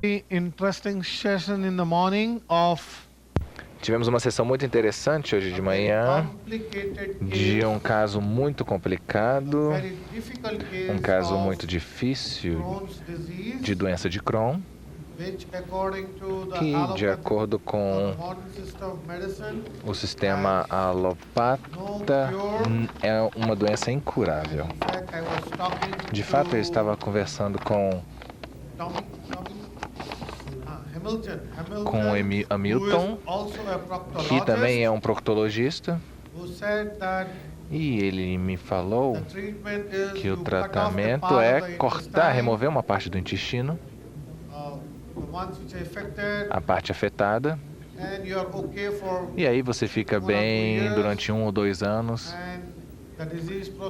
Interesting session in the morning of Tivemos uma sessão muito interessante hoje de manhã de um caso muito complicado, um caso muito difícil de doença de Crohn, que, de acordo com o sistema alopata, é uma doença incurável. De fato, eu estava conversando com Hamilton, que também é um proctologista, e ele me falou que o tratamento é cortar, remover uma parte do intestino, a parte afetada, e aí você fica bem durante 1 ou 2 anos.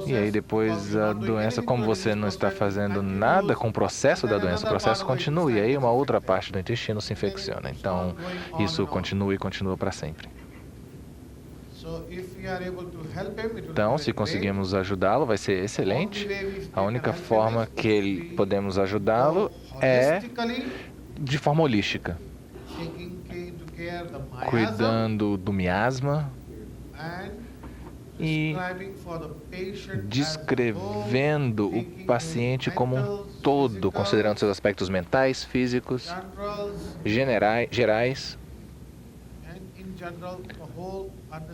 E aí depois a doença, como você não está fazendo nada com o processo da doença, o processo continua, e aí uma outra parte do intestino se infecciona. Então, isso continua e continua para sempre. Então, se conseguirmos ajudá-lo, vai ser excelente. A única forma que podemos ajudá-lo é de forma holística, cuidando do miasma e descrevendo o paciente como um todo, considerando seus aspectos mentais, físicos, gerais.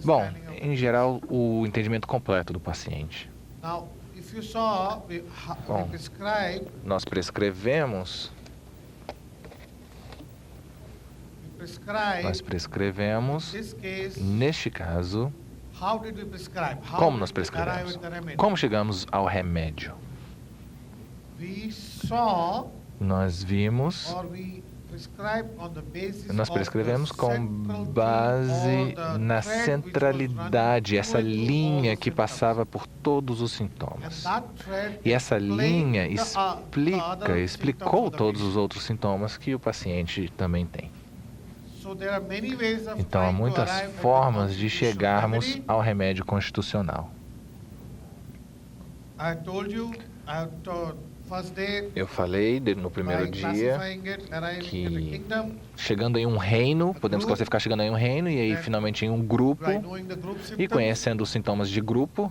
Bom, em geral, o entendimento completo do paciente. Bom, nós prescrevemos, neste caso, como nós prescrevemos? Como chegamos ao remédio? Nós vimos, nós prescrevemos com base na centralidade, essa linha que passava por todos os sintomas. E essa linha explicou todos os outros sintomas que o paciente também tem. Então, há muitas formas de chegarmos ao remédio constitucional. Eu falei no primeiro dia que chegando em um reino, podemos classificar chegando em um reino e aí finalmente em um grupo, e conhecendo os sintomas de grupo,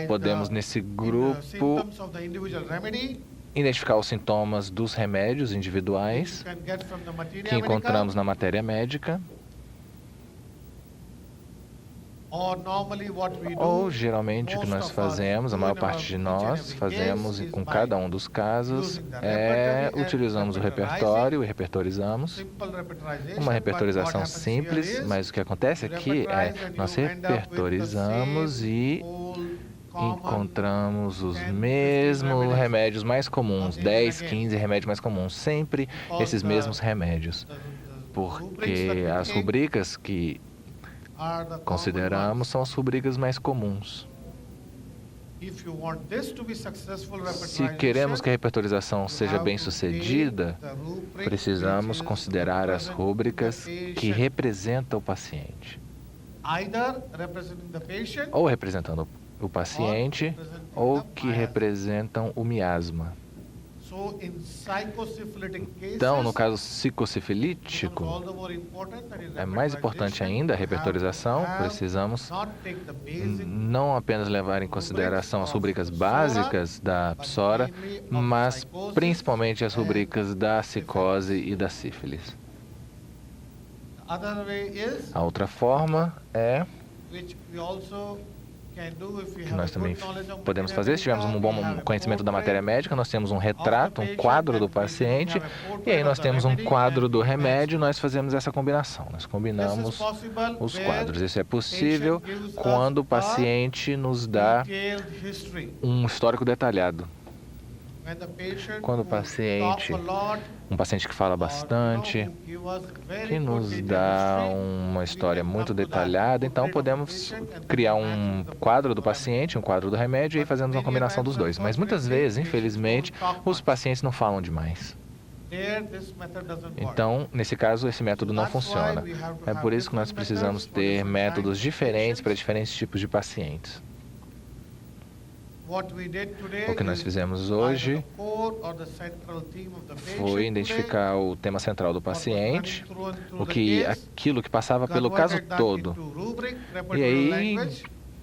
podemos nesse grupo identificar os sintomas dos remédios individuais que encontramos na matéria médica. Ou geralmente o que nós fazemos, a maior parte de nós fazemos com cada um dos casos, utilizamos o repertório e repertorizamos. Uma repertorização simples, mas o que acontece aqui é nós repertorizamos e encontramos os mesmos remédios mais comuns, 10, 15 remédios mais comuns, sempre esses mesmos remédios, porque as rubricas que consideramos são as rubricas mais comuns. Se queremos que a repertorização seja bem sucedida, precisamos considerar as rúbricas que representam o paciente, ou representando o paciente, ou que representam o miasma. Então, no caso psicocifilítico, é mais importante ainda a repertorização. Precisamos não apenas levar em consideração as rubricas básicas da psora, mas principalmente as rubricas da psicose e da sífilis. A outra forma é que nós também podemos fazer, se tivermos um bom conhecimento da matéria médica, nós temos um retrato, um quadro do paciente, e aí nós temos um quadro do remédio, nós fazemos essa combinação, nós combinamos os quadros. Isso é possível quando o paciente nos dá um histórico detalhado. Quando um paciente que fala bastante, que nos dá uma história muito detalhada, então podemos criar um quadro do paciente, um quadro do remédio, e aí fazemos uma combinação dos dois. Mas muitas vezes, infelizmente, os pacientes não falam demais. Então, nesse caso, esse método não funciona. É por isso que nós precisamos ter métodos diferentes para diferentes tipos de pacientes. O que nós fizemos hoje foi identificar o tema central do paciente, aquilo que passava pelo caso todo. E aí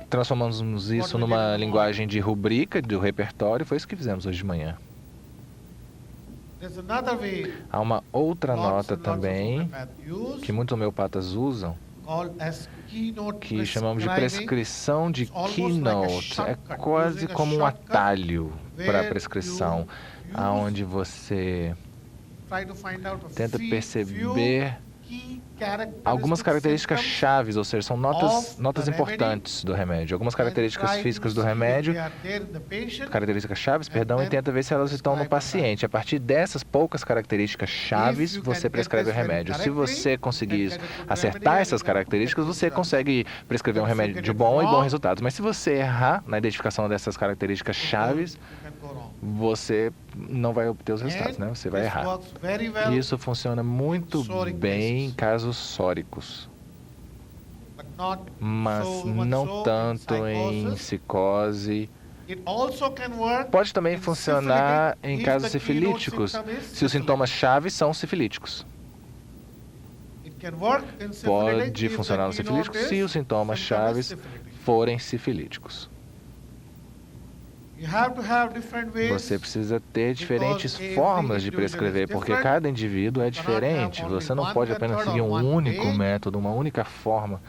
transformamos isso numa linguagem de rubrica, do repertório, foi isso que fizemos hoje de manhã. Há uma outra nota também, que muitos homeopatas usam, que chamamos de prescrição de keynote. É quase como um atalho para a prescrição, onde você tenta perceber algumas características chaves, ou seja, são notas importantes do remédio. Algumas características físicas do remédio, características chaves, perdão, e tenta ver se elas estão no paciente. A partir dessas poucas características chaves, você prescreve o remédio. Se você conseguir acertar essas características, você consegue prescrever um remédio de bom e bons resultados. Mas se você errar na identificação dessas características chaves, você não vai obter os resultados, né? Você vai errar. E isso funciona muito bem em casos sóricos, mas não tanto em psicose. Pode também funcionar em casos sifilíticos, se os sintomas chaves são sifilíticos. Pode funcionar no sifilítico se os sintomas chaves forem sifilíticos. Você precisa ter diferentes formas de prescrever, porque cada indivíduo é diferente. Você não pode apenas seguir um único método, uma única forma.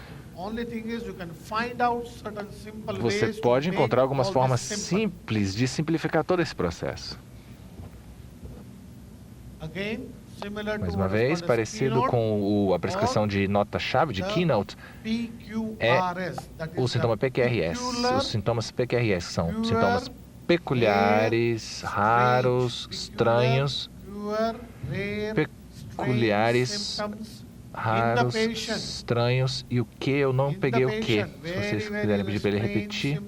Você pode encontrar algumas formas simples de simplificar todo esse processo. Mais uma vez, parecido com a prescrição de nota-chave, de keynote, é o sintoma PQRS. Os sintomas PQRS são sintomas peculiares, raros, estranhos, estranhos, e o que eu não peguei o que. Se vocês quiserem pedir para ele repetir,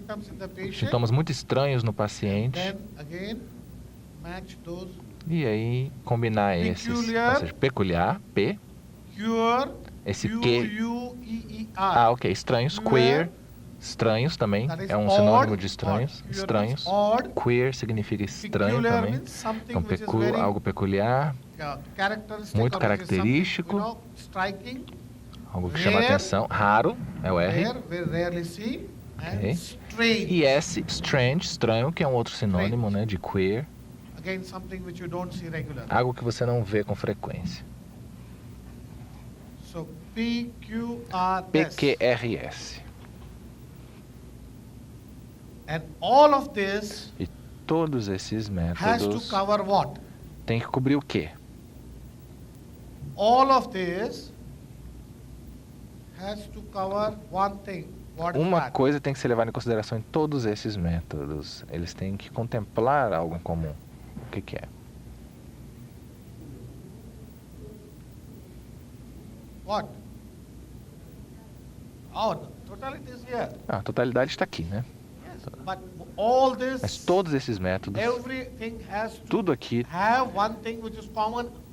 sintomas muito estranhos no paciente. E aí, combinar esses, ou seja, peculiar, P, esse Q, ok, estranhos, queer, estranhos também, é um sinônimo de estranhos, queer significa estranho também, então algo peculiar, muito característico, algo que chama atenção, raro, é o R, okay. E S, strange, estranho, que é um outro sinônimo, né, de queer. Algo que você não vê com frequência. PQRS. E todos esses métodos têm que cobrir o quê? Uma coisa tem que ser levada em consideração em todos esses métodos. Eles têm que contemplar algo em comum. O que é? A totalidade está aqui, né? Mas todos esses métodos, tudo aqui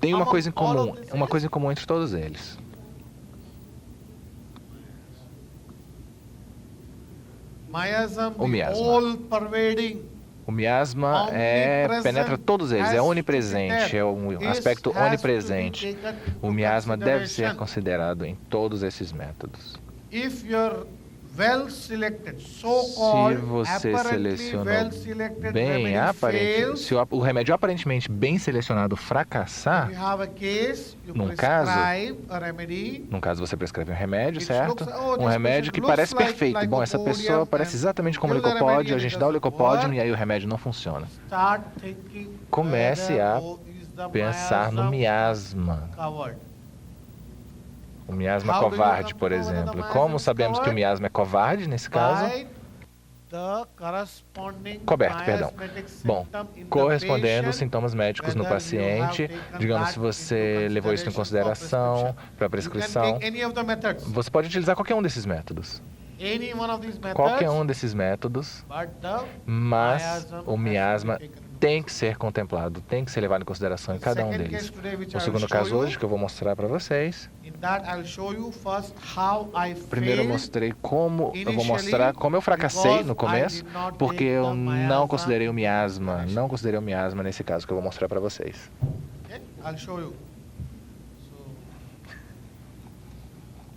tem uma coisa em comum entre todos eles. O miasma. O miasma penetra todos eles, é onipresente, é um aspecto onipresente. O miasma deve ser considerado em todos esses métodos. Se você selecionou bem, se o remédio aparentemente bem selecionado fracassar, num caso você prescreve um remédio, certo? Um remédio que parece perfeito. Bom, essa pessoa parece exatamente como o licopódio, a gente dá o licopódio e aí o remédio não funciona. Comece a pensar no miasma. O miasma covarde, por exemplo. Como sabemos que o miasma é covarde nesse caso? Coberto, perdão. Bom, correspondendo aos sintomas médicos no paciente, digamos, se você levou isso em consideração para a prescrição, você pode utilizar qualquer um desses métodos. any one of these qualquer methods, um desses métodos, but the mas miasma o has miasma to be taken. tem que ser contemplado, tem que ser levado em consideração em cada um Second deles. case today, which O I will segundo show caso you, hoje que eu vou mostrar para vocês, in that I'll show you first how I primeiro eu failed mostrei como, eu vou initially mostrar como eu fracassei because no I começo, did not porque take eu the não miasma considerei o into miasma, consideration. não considerei o miasma nesse caso que eu vou mostrar para vocês. Okay, I'll show you. So,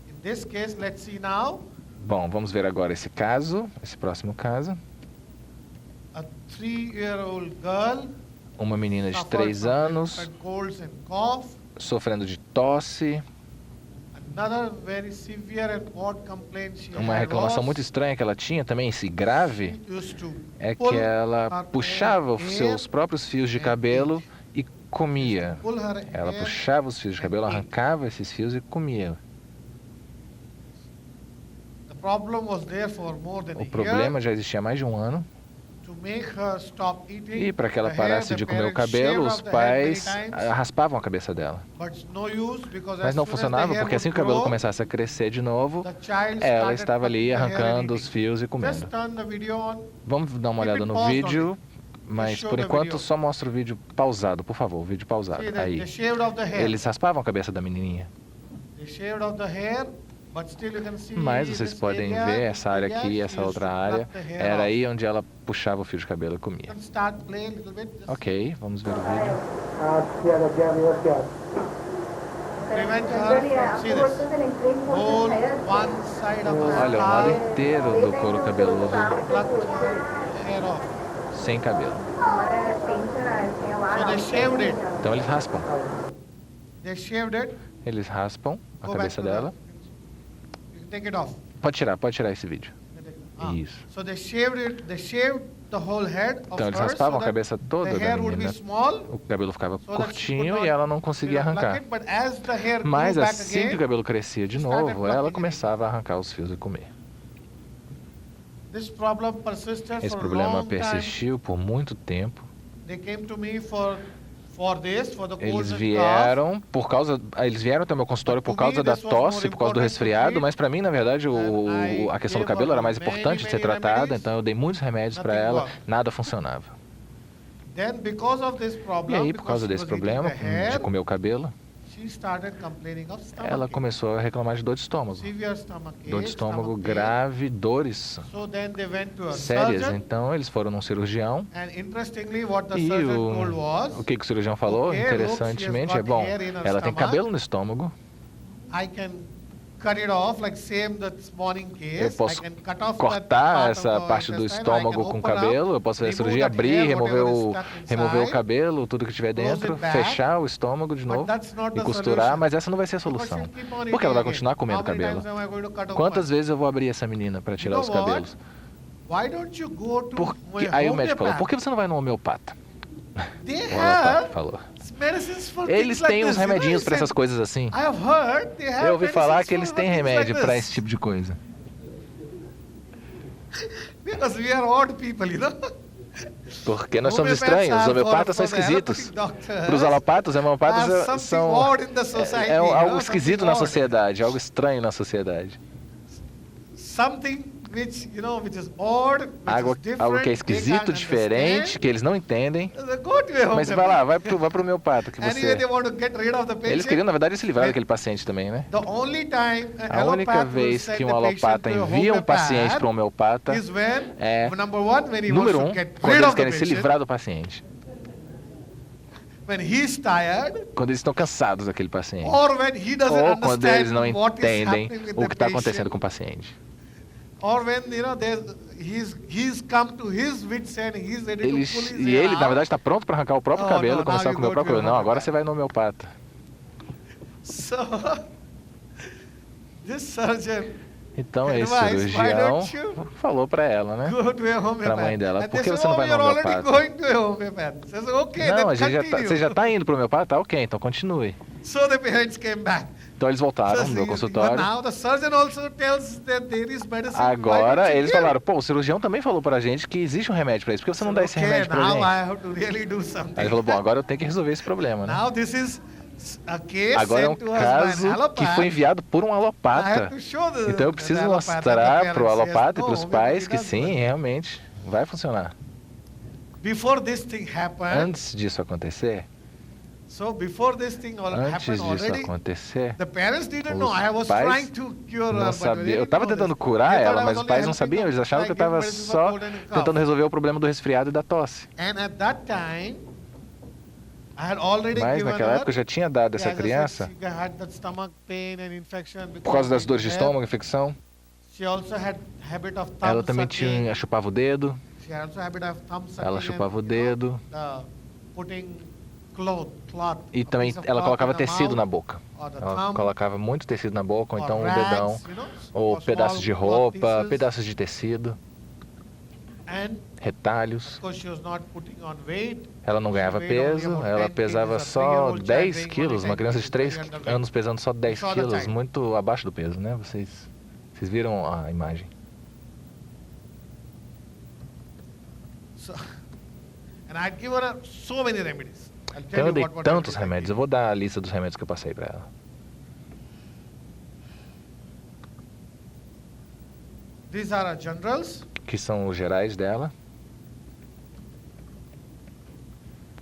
in this case, let's see now. Bom, vamos ver agora esse caso, esse próximo caso. A 3-year-old girl Uma menina de suffered 3 from anos, different colds and cough. sofrendo de tosse. Another very severe and odd complaint she Uma had reclamação was muito estranha que ela tinha também, esse grave, she used to é pull que ela her puxava os hair seus próprios fios de and cabelo eat. e comia. Pull her Ela hair puxava os fios de cabelo, and eat. arrancava esses fios e comia. The problem was there for more than O a problema year. já existia há mais de um ano. To make her stop eating E para que ela the hair, parasse the de comer o parents cabelo, shaved os off the hair many pais times, raspavam a cabeça dela. but it's no use because Mas as não soon as funcionava, the hair porque assim would que o cabelo grow, começasse a crescer de novo, the child ela started estava ali cutting the hair and arrancando os eating. fios e Just comendo. turn the video on. Vamos dar uma Keep olhada it no paused vídeo, mas show por the enquanto video. só mostra o vídeo pausado, por favor, o vídeo pausado. See that Aí. they shaved off the hair. Eles raspavam a cabeça da menininha. They shaved off the hair, but still you can see Mas vocês this podem area, ver this essa área area, aqui, she essa used outra to área. cut the hair Era off. aí onde ela puxava o fio de cabelo e You comia. can start play a little bit. Just Ok, vamos ver o vídeo. prevent her from see this. Whole one side of her Olha, o lado scalp, inteiro do couro cabeludo pluck her hair off. sem cabelo. So they shaved it. Então eles raspam. They shaved it. Eles raspam a Go back cabeça to dela. You can take it off. Pode tirar esse vídeo. Isso. So they shaved it. They shaved the whole head of Então eles her raspavam so a cabeça that toda the da hair would be menina. small. O cabelo ficava So that she could curtinho not, e ela não conseguia pluck arrancar. it, but as the hair grew Mas back assim que o again, cabelo crescia de started novo, ela plucking começava a arrancar os fios e comer. this problem persisted Esse for a problema long time. persistiu por muito tempo. They came to me for the Eles colds and vieram eles vieram até o meu consultório por causa da tosse, por causa do resfriado, mas para mim, na verdade, a questão do cabelo era mais importante de ser tratada, então eu dei muitos remédios para ela, nada funcionava. cough. Then because of this E problem, aí, por causa desse problema de comer o cabelo, she started complaining of ela stomachache, começou a reclamar de dor de estômago. severe stomachache, Dor de estômago stomach pain. grave, dores So then they went to a sérias. surgeon, Então eles foram num cirurgião and interestingly, what the e surgeon told was, o que o cirurgião falou, Okay, interessantemente, look, é bom, she has got hair in her ela tem stomach. cabelo no estômago, I can cut it off, like same this morning case. eu posso I can cut off that cortar part essa of the parte do intestine, I estômago can com open up, cabelo, eu posso fazer a remove cirurgia, that abrir, hair, remover whatever is o, stuck remover o inside, cabelo, tudo que tiver close dentro, it back, fechar o estômago de but novo that's not e the costurar, solution. mas essa não vai ser a Because solução. she'll keep on Porque ela vai eating continuar again. comendo How many cabelo. times am I going to cut off Quantas one? vezes eu vou abrir essa menina para tirar You os know what? cabelos? Why don't you go to Aí o médico falou, homeopath? por que você não vai no homeopata? They O homeopata have falou. medicines for Eles things like têm uns this, you know, remedinhos he para essas said, coisas assim. I have heard they have Eu ouvi falar medicines que eles for têm things like remédio para this. esse tipo de coisa. Because we are odd people, you know. Porque nós somos Homeopaths estranhos, os are homeopatas são for the esquisitos. allopathic doctors. Para os alopatas, os Are homeopatas something são odd in the society, you algo know, esquisito something na odd. sociedade, algo estranho na sociedade. Something which, you know, which is odd, which Algo, is different, algo que é they esquisito, can't diferente, understand. que eles não entendem. Go to a Mas homeopath. vai lá, vai pro homeopata que Anyway, você... they want to get rid of the patient. Eles queriam, na verdade, se livrar daquele paciente também, né? The only time A única vez que um alopata envia um paciente para um homeopata is when, é, number one, when he número wants um, to get quando rid eles of the querem se patient, livrar do paciente. when he's tired, Quando eles estão cansados daquele paciente. or when he doesn't Ou quando eles não understand what is entendem happening with o the que está patient, acontecendo com o paciente. or when, you know, he's come to his wits end, he's ready to pull his E hair ele, na out. verdade, está pronto para arrancar o próprio Oh, cabelo no, e começar now a you comer o go próprio to cabelo. Não, agora homeopath. você vai no homeopata. So, this surgeon Então esse advised, why cirurgião don't you falou para ela, né? go to a homeopath? Pra mãe dela, And por they que said, você não vai no you're already homeopata? going to a homeopath. Says, okay, Não, then a gente continue. você já está indo para o homeopata? Ok, então continue. So the parents came back. Então eles voltaram Says, no meu but consultório. now the surgeon also tells that there is medicine. Why Agora don't you eles give? falaram, pô, o cirurgião também falou pra gente que existe um remédio pra isso, por que você não dá esse Okay, remédio pra now gente? I have to really do something. Aí ele falou, bom, agora eu tenho que resolver esse problema, né? Now this is a case Agora é um sent to us by an caso que allopath. foi enviado por um I have alopata. to show Então eu the preciso allopath that the mostrar para o parents alopata e says, para os "No, pais it que does sim, work." realmente vai funcionar. Before this thing happened, Antes disso acontecer, so before this thing antes happened disso already, acontecer, the parents didn't know. os I was pais trying to cure não her, but sabiam. they Eu didn't estava know tentando this. curar They thought ela, I mas was os only pais não helping sabiam. them Eles achavam by que eu giving estava medicine for só cold and cough. tentando resolver o problema do resfriado e da tosse. And at that time, I had already Mas given naquela her, época eu já tinha dado essa as I said, criança, she had that stomach pain and infection por causa das because dores de of estômago, infecção. She also had habit of thumb Ela também sucking. chupava o dedo. She had also habit of thumb sucking. Ela chupava o dedo. Putting cloth, E a também piece of ela cloth colocava in the tecido mouth, na boca. or the Ela thumb, colocava muito tecido na boca, ou or então o rags, dedão, or ou pedaços de small cloth roupa, pieces. pedaços de tecido, And retalhos. of course she was not putting on weight. Ela não ganhava She weighed only peso, about ela 10 pesava kgs. A só 3-year-old child 10 weighing quilos, only uma 10 criança de kgs, 3 very underweight. anos pesando só 10 saw the quilos, child. muito abaixo do peso, né? Vocês viram a imagem. So, and I'd given her so many remedies. I'll tell Então eu you dei what tantos remedies I remédios, gave. eu vou dar a lista dos remédios que eu passei para ela. These are our generals. Que são os gerais dela.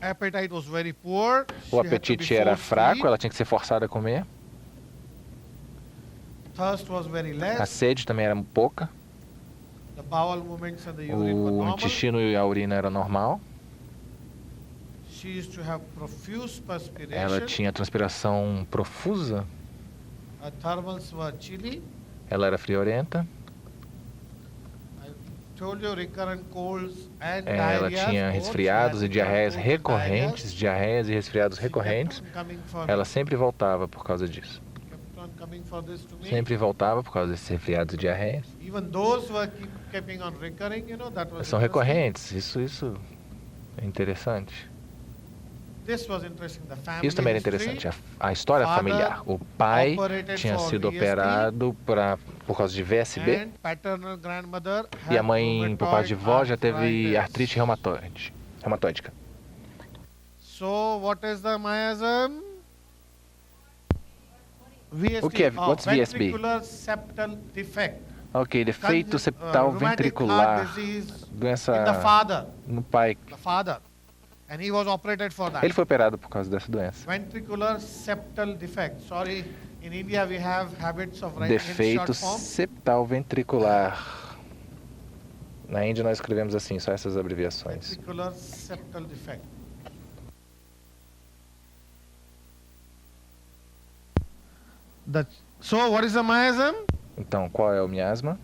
Appetite was very poor. O apetite era fraco, ela tinha que ser forçada a comer. Thirst was very A less. sede também era pouca. The bowel movements and the urine were O normal. intestino e a urina era normal. She used to have profuse Ela perspiration. tinha transpiração profusa. Her thermals were chilly. Ela era friorenta. I told you recurrent colds and Ela diarrhea. tinha resfriados e diarreias recorrentes, diarreias e resfriados recorrentes. Ela sempre voltava por causa disso. kept on coming for this to me. Sempre voltava por causa desses resfriados e diarreias. Even those were keeping on recurring, that was São interesting. recorrentes, isso é interessante. This was interesting. The family Isso também era history. interessante, a história Father familiar. O pai operated tinha for sido VSD, operado por causa de VSB And paternal grandmother e a had mãe, por parte de vó, já teve arthritis. artrite reumatoide. So what is the miasm? VSD. O que é- what's VSB? Ventricular septal defect. Ok, defeito septal Rheumatic heart ventricular, disease in the doença father. no pai. The father. And he was operated for that. Ele foi operado por causa dessa doença. Ventricular septal defect. Sorry, in India we have habits of writing in Defeito short form. septal ventricular. Na Índia nós escrevemos assim, só essas abreviações. Ventricular septal defect. So what is the miasm? Então, qual é o miasma?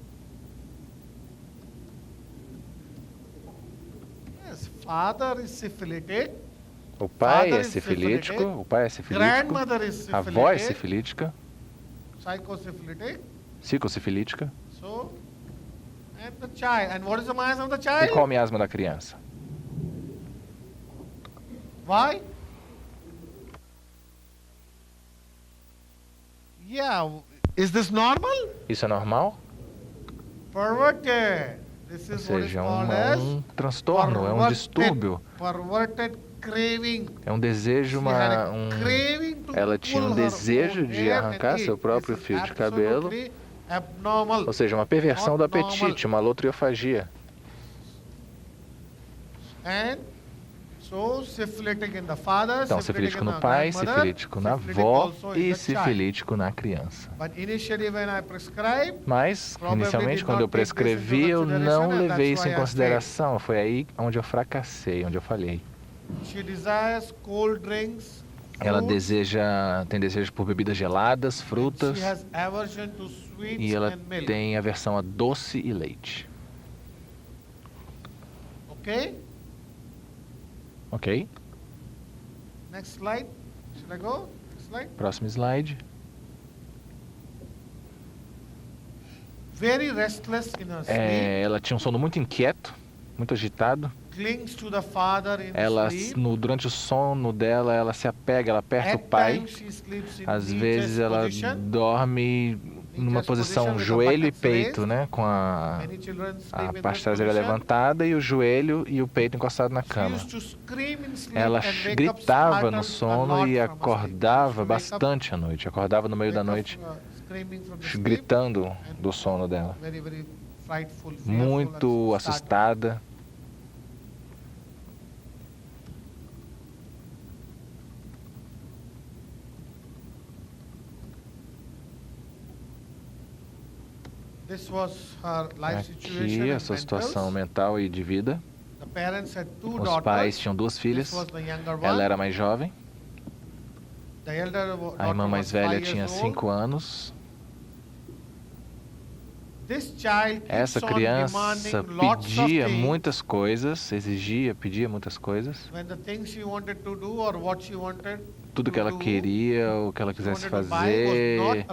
Yes, father is syphilitic. O pai Father é is sifilítico, syphilitic. o pai é sifilítico, Grandmother is a avó é syphilitic. sifilítica, Psychosyphilitic. psicossifilítica. So, and the child. And what is the miasm of the E child? qual o miasma da criança? Why? Yeah. Is this normal? Isso é normal? Perverted. This Ou is what is seja, called as um transtorno, é um perverted- distúrbio, Perverted craving. é um desejo, She had a um... craving to Ela tinha um pull her desejo own de hair arrancar and seu eat. próprio This is fio de cabelo, absolutely abnormal. ou seja, uma perversão do Not normal. apetite, uma lotriofagia. And so syphilitic in the father, Então, syphilitic sifilítico in no the pai, grandmother, sifilítico na syphilitic avó also in e the child. sifilítico na criança. But initially when I prescribe, Mas, Probably inicialmente, did quando eu not take this into prescrevi, eu não consideration, and levei that's isso why em I consideração. Foi aí onde eu fracassei, onde eu falhei. she desires cold drinks, Ela fruits, tem desejo por bebidas geladas, frutas, she has aversion to sweets e ela and milk. tem aversão a doce e leite. Okay? Ok? Next slide. Should I go? Next slide. Próximo slide. Very restless in her sleep. Ela tinha um sono muito inquieto, muito agitado. Clings to the father in Ela, sleep. durante o sono dela, ela se apega, ela aperta o At pai. times she sleeps in Às knee vezes chest ela position. dorme numa posição joelho e peito, né? Com a parte traseira levantada e o joelho e o peito encostado na cama. Ela gritava no sono e acordava bastante à noite. Acordava no meio da noite, gritando do sono dela. Muito assustada. Aqui, a sua situação mental e de vida. Os pais tinham duas filhas. Ela era mais jovem. A irmã mais velha tinha 5 anos. Essa criança pedia muitas coisas, pedia muitas coisas. Tudo que ela queria, o que ela quisesse fazer,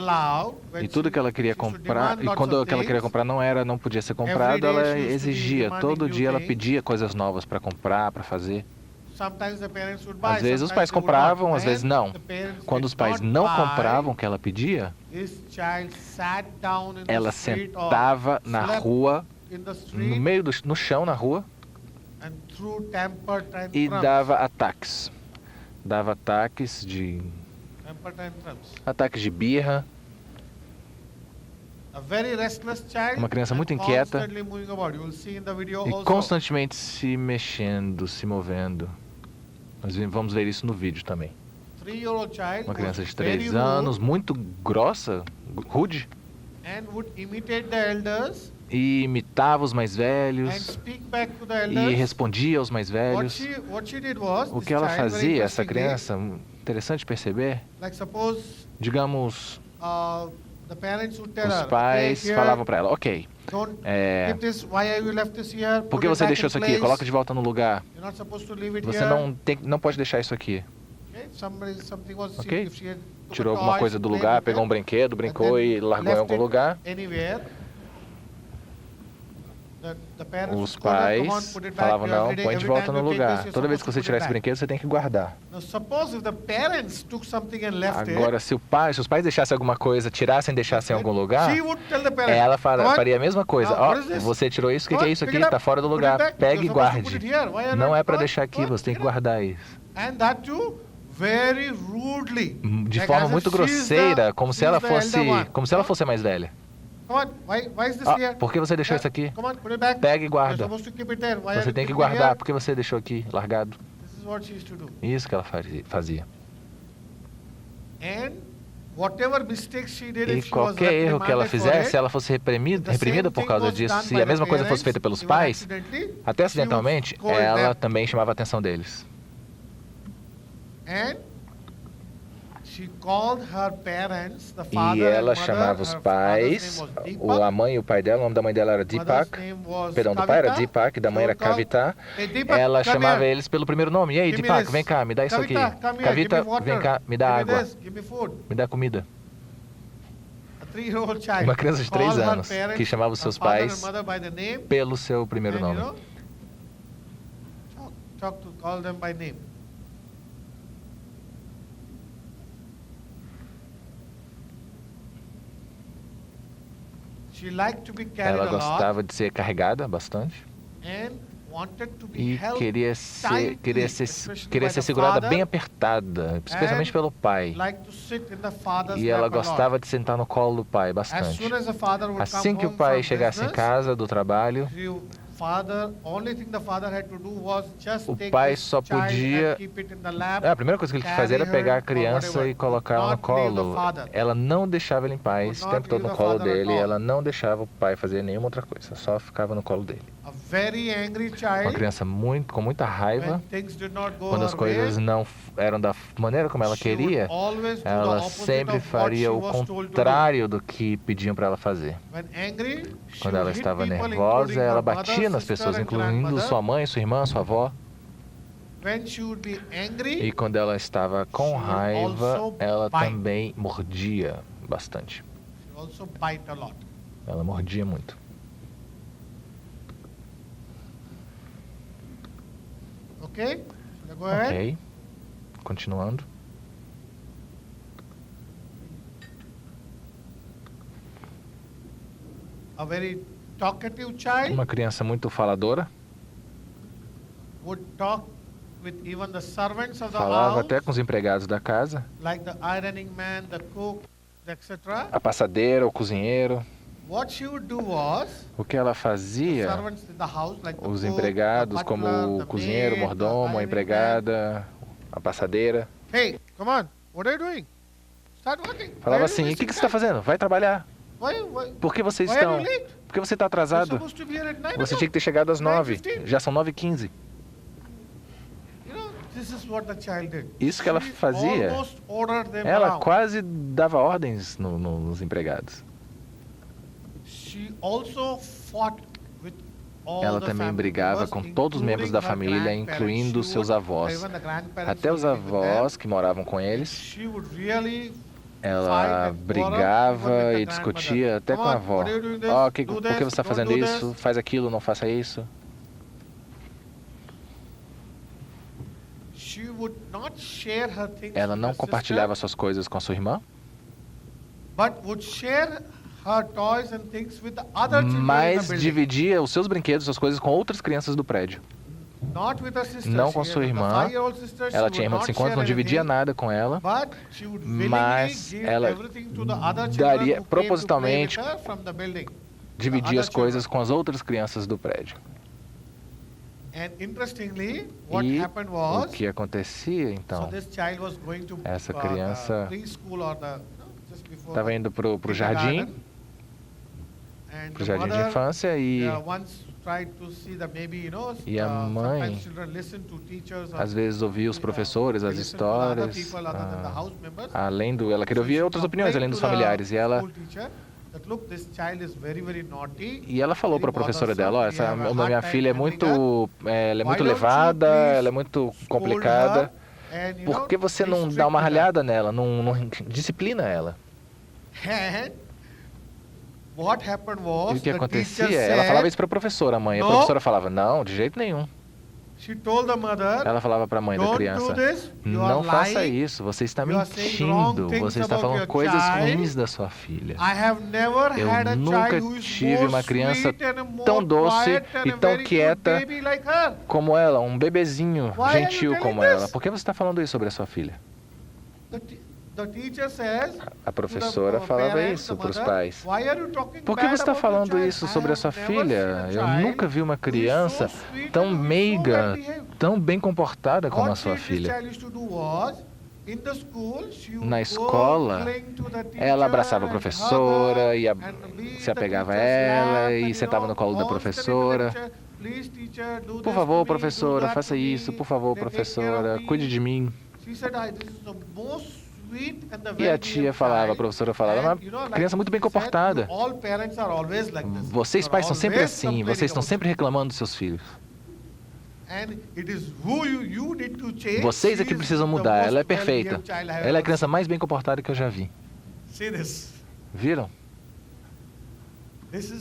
e tudo que ela queria comprar, e quando o que ela queria comprar não podia ser comprado, ela exigia. Todo dia ela pedia coisas novas para comprar, para fazer. Às vezes os pais compravam, às vezes não. Quando os pais não compravam o que ela pedia, ela sentava na rua, no chão na rua, e dava ataques. Dava ataques de birra. Uma criança muito inquieta e constantemente se mexendo, se movendo. Nós vamos ver isso no vídeo também. Uma criança de 3 anos, muito grossa, rude, e imitava os mais velhos e respondia aos mais velhos. O que ela fazia, essa criança, interessante perceber, digamos, os pais falavam para ela, ok, por que você deixou isso aqui? Coloca de volta no lugar. Você não pode deixar isso aqui. Ok? Tirou alguma coisa do lugar, pegou um brinquedo, brincou e largou em algum lugar. Os pais falavam, não, põe de volta no lugar. Toda vez que você tirar esse brinquedo, você tem que guardar. Agora, se os pais deixassem alguma coisa, tirassem e deixassem em algum lugar, ela faria a mesma coisa. Ó, você tirou isso, o que é isso aqui? Está fora do lugar. Pegue e guarde. Não é para deixar aqui, você tem que guardar isso. De forma muito grosseira, como se ela fosse a mais velha. Por que você deixou isso aqui? Pega e guarda. Você tem que guardar. Por que você deixou aqui, largado? Isso que ela fazia. E qualquer erro que ela fizesse, se ela fosse reprimida por causa disso, se a mesma coisa fosse feita pelos pais, até acidentalmente, ela também chamava a atenção deles. E ela chamava os pais, a mãe e o pai dela, o nome da mãe dela era Deepak, perdão, do pai era Deepak, da mãe era Kavita. Ela chamava eles pelo primeiro nome. E aí, Deepak, vem cá, me dá isso aqui. Kavita, vem cá, me dá água, me dá comida. Uma criança de 3 anos que chamava os seus pais pelo seu primeiro nome. Ela gostava de ser carregada bastante e queria ser segurada bem apertada, especialmente pelo pai. E ela gostava de sentar no colo do pai bastante. Assim que o pai chegasse em casa do trabalho, o pai só podia... A primeira coisa que ele fazia era pegar a criança e colocar ela no colo. Ela não deixava ele em paz, o tempo todo no colo dele. Ela não deixava o pai fazer nenhuma outra coisa, só ficava no colo dele. Uma criança com muita raiva, quando as coisas não eram da maneira como ela queria, ela sempre faria o contrário do que pediam para ela fazer. Quando ela estava nervosa, ela batia nas pessoas, incluindo sua mãe, sua irmã, sua avó. E quando ela estava com raiva, ela também mordia bastante. Ela mordia muito. Ok. Continuando. a very talkative child, uma criança muito faladora, would talk with even the servants of the falava house, até com os empregados da casa, like the ironing man, the cook, etc. a passadeira, o cozinheiro. What she would do was, O que ela the fazia, servants in the house, like the os cook, empregados, the como butler, o the cozinheiro, o maid, mordomo, the a ironing empregada, a passadeira, man. Hey, come on, what are you doing? Start working. Why falava are you assim: o wasting que você está time? fazendo? Vai trabalhar. Why Por que vocês are you estão? late? Por que você está You're atrasado? supposed to be here at 9 Você tinha o'clock. que ter chegado às 9. 9:15. Já são 9h15. You know, this is what the child did. Isso que ela She fazia. almost ordered them Ela around. quase dava ordens nos empregados. She also fought with all Ela the também family brigava members, com todos os membros da including her família, grandparents. incluindo She seus would- avós. even the grandparents Até os would live with them. avós que moravam com eles, She would really ela brigava e discutia até com a avó. Ó, por que você está fazendo isso? Faz aquilo, não faça isso. She would not share her things Ela with não her compartilhava sister, suas coisas com a sua irmã, but would share her toys and things with the other children in the mas building. dividia os seus brinquedos, suas coisas com outras crianças do prédio. Not with her sister. Não She com had sua the irmã. 5-year-old sister, she Ela would tinha irmã de not 5 anos, não share dividia anything, nada com ela, but she would willingly mas give ela everything to the other children daria who came to propositalmente play with her from the building. dividia as other coisas children. com as outras crianças do prédio. And interestingly, what E happened o was, que acontecia, so então? this child was going to Essa the criança preschool or the, just before Estava the indo pro kindergarten, jardim, and pro the jardim de mother, infância e once tried to see the maybe, you know, E a mãe, sometimes children listen to teachers or às vezes ouvia os professores, they as listen to the other histórias, people other than the house members. além do, ela queria So ouvir she outras opiniões além complained dos to the familiares e ela school teacher that, look, this child is very, very naughty. falou para a professora dela, ó, essa We have a minha hard time filha é handling muito, ela é muito Why don't you levada, please ela é muito scold complicada. her and, you Por know, que você be não strict dá uma with her? ralhada nela, não disciplina ela? And what happened was, E o que the acontecia? teacher Ela falava said, isso para a professora, a mãe. A "No." professora falava, não, de jeito nenhum. she told the mother, Ela falava para a mãe da don't do criança, this, you não are faça lying. isso, você está You are saying wrong mentindo, things você está about falando your coisas child. ruins da sua filha. I have never Eu had a nunca child who is tive more uma criança sweet and more tão doce quiet and e a tão very good quieta baby like her. como ela, um bebezinho Why are you gentil telling como this? ela. Por que você está falando isso sobre a sua filha? The teacher says A professora to the falava parents, isso the para os mother, pais. "Why are you talking Por que bad você está about your falando child? isso I sobre a have sua never filha? seen a Eu child nunca vi uma who is so criança sweet tão and who is so meiga, well behaved." tão bem comportada como a What sua this filha. child used to do was, in the school, she would Na go escola, cling to the teacher ela abraçava a and professora hug e her and lean se apegava a the teacher's ela lap e and, you sentava know, no colo da constantly professora. lecture, "Please, teacher, do Por this favor, to me, do professora, that faça to me, isso. Por favor, take care of professora, me." cuide de mim. She said, "This is the most sweet and the E a tia falava, a professora falava, uma criança muito bem comportada. Vocês pais são sempre assim, vocês estão sempre reclamando dos seus filhos. Vocês é que precisam mudar, ela é perfeita. Ela é a criança mais bem comportada que eu já vi. Viram? Esse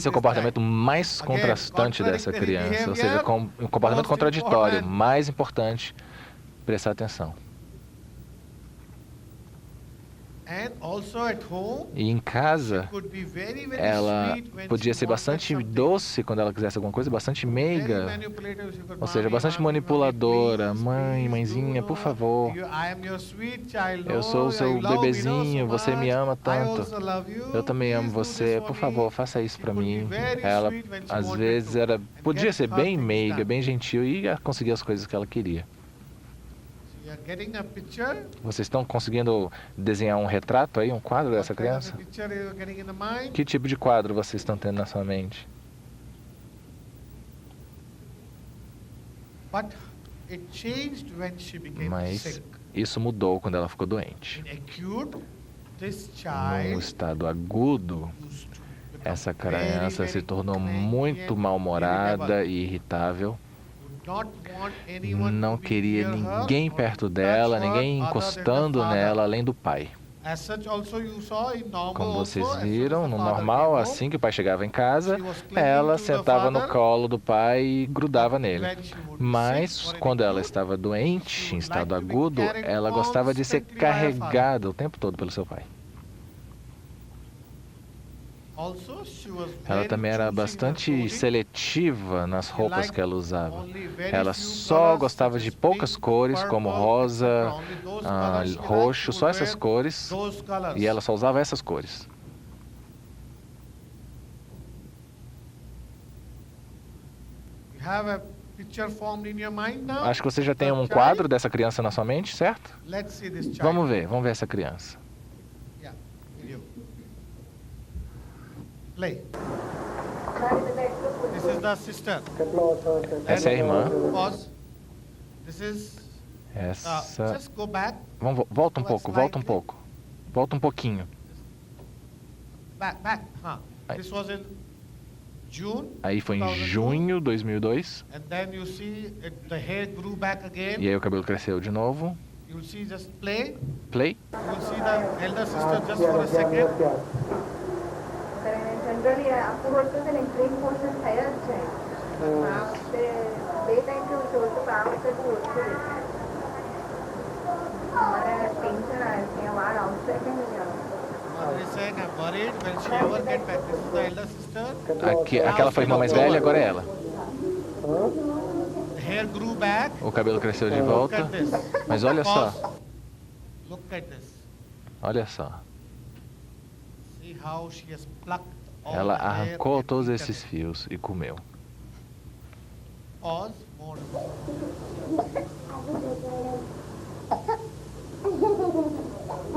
é o comportamento mais contrastante dessa criança, ou seja, um comportamento contraditório, mais importante, prestar atenção. E em casa, ela podia ser bastante doce quando ela quisesse alguma coisa, bastante meiga, ou seja, bastante manipuladora. Mãezinha, por favor, eu sou o seu bebezinho, você me ama tanto. Eu também amo você, por favor, faça isso pra mim. Ela, às vezes, podia ser bem meiga, bem gentil e conseguir as coisas que ela queria. Vocês estão conseguindo desenhar um retrato aí, um quadro dessa criança? Que tipo de quadro vocês estão tendo na sua mente? Mas isso mudou quando ela ficou doente. Num estado agudo, essa criança se tornou muito mal-humorada e irritável. Não queria ninguém perto dela, ninguém encostando nela, além do pai. Como vocês viram, no normal, assim que o pai chegava em casa, ela sentava no colo do pai e grudava nele. Mas, quando ela estava doente, em estado agudo, ela gostava de ser carregada o tempo todo pelo seu pai. Also, she was Ela very também era choosy in her bastante clothing. seletiva nas She roupas liked que ela usava. only very Ela few só colors, gostava such de as poucas pink, cores, como purple, rosa, etc. Only those colors she liked, roxo, she só would essas wear cores. those colors. E ela só usava essas cores. You have a picture formed in your mind now? Acho que você já tem The um child? quadro dessa criança na sua mente, certo? Let's see this child. Vamos ver essa criança. Yeah, video. Play. This is the sister. Essa é a irmã. Pause. This is. Essa. Just go back. Volta um pouco, volta um pouco. Volta um pouquinho. Back. This was in June. Aí foi em 2002. junho de 2002. And then you see the hair grew back again. E aí o cabelo cresceu de novo. You'll see just play. Play. You'll see the elder sister just for a second. Generally आपको बोलते थे ना train motion थया છે આપણે બે ટાઈમ કેવું છે તો કામ છે તો ઓછું રહેશે મારે ટેન્શન આવે છે વાળ આવશે કે નહીં આવે Mother is saying, I'm worried when she ever get back. This is the elder sister. Aquela foi a irmã mais velha, agora é ela. The hair grew back. O cabelo cresceu de Look volta. at this. Mas olha só, Pause. Look at this. olha só. See how she has plucked all Ela the hair arrancou and todos eaten esses it. fios e comeu. Pause. More.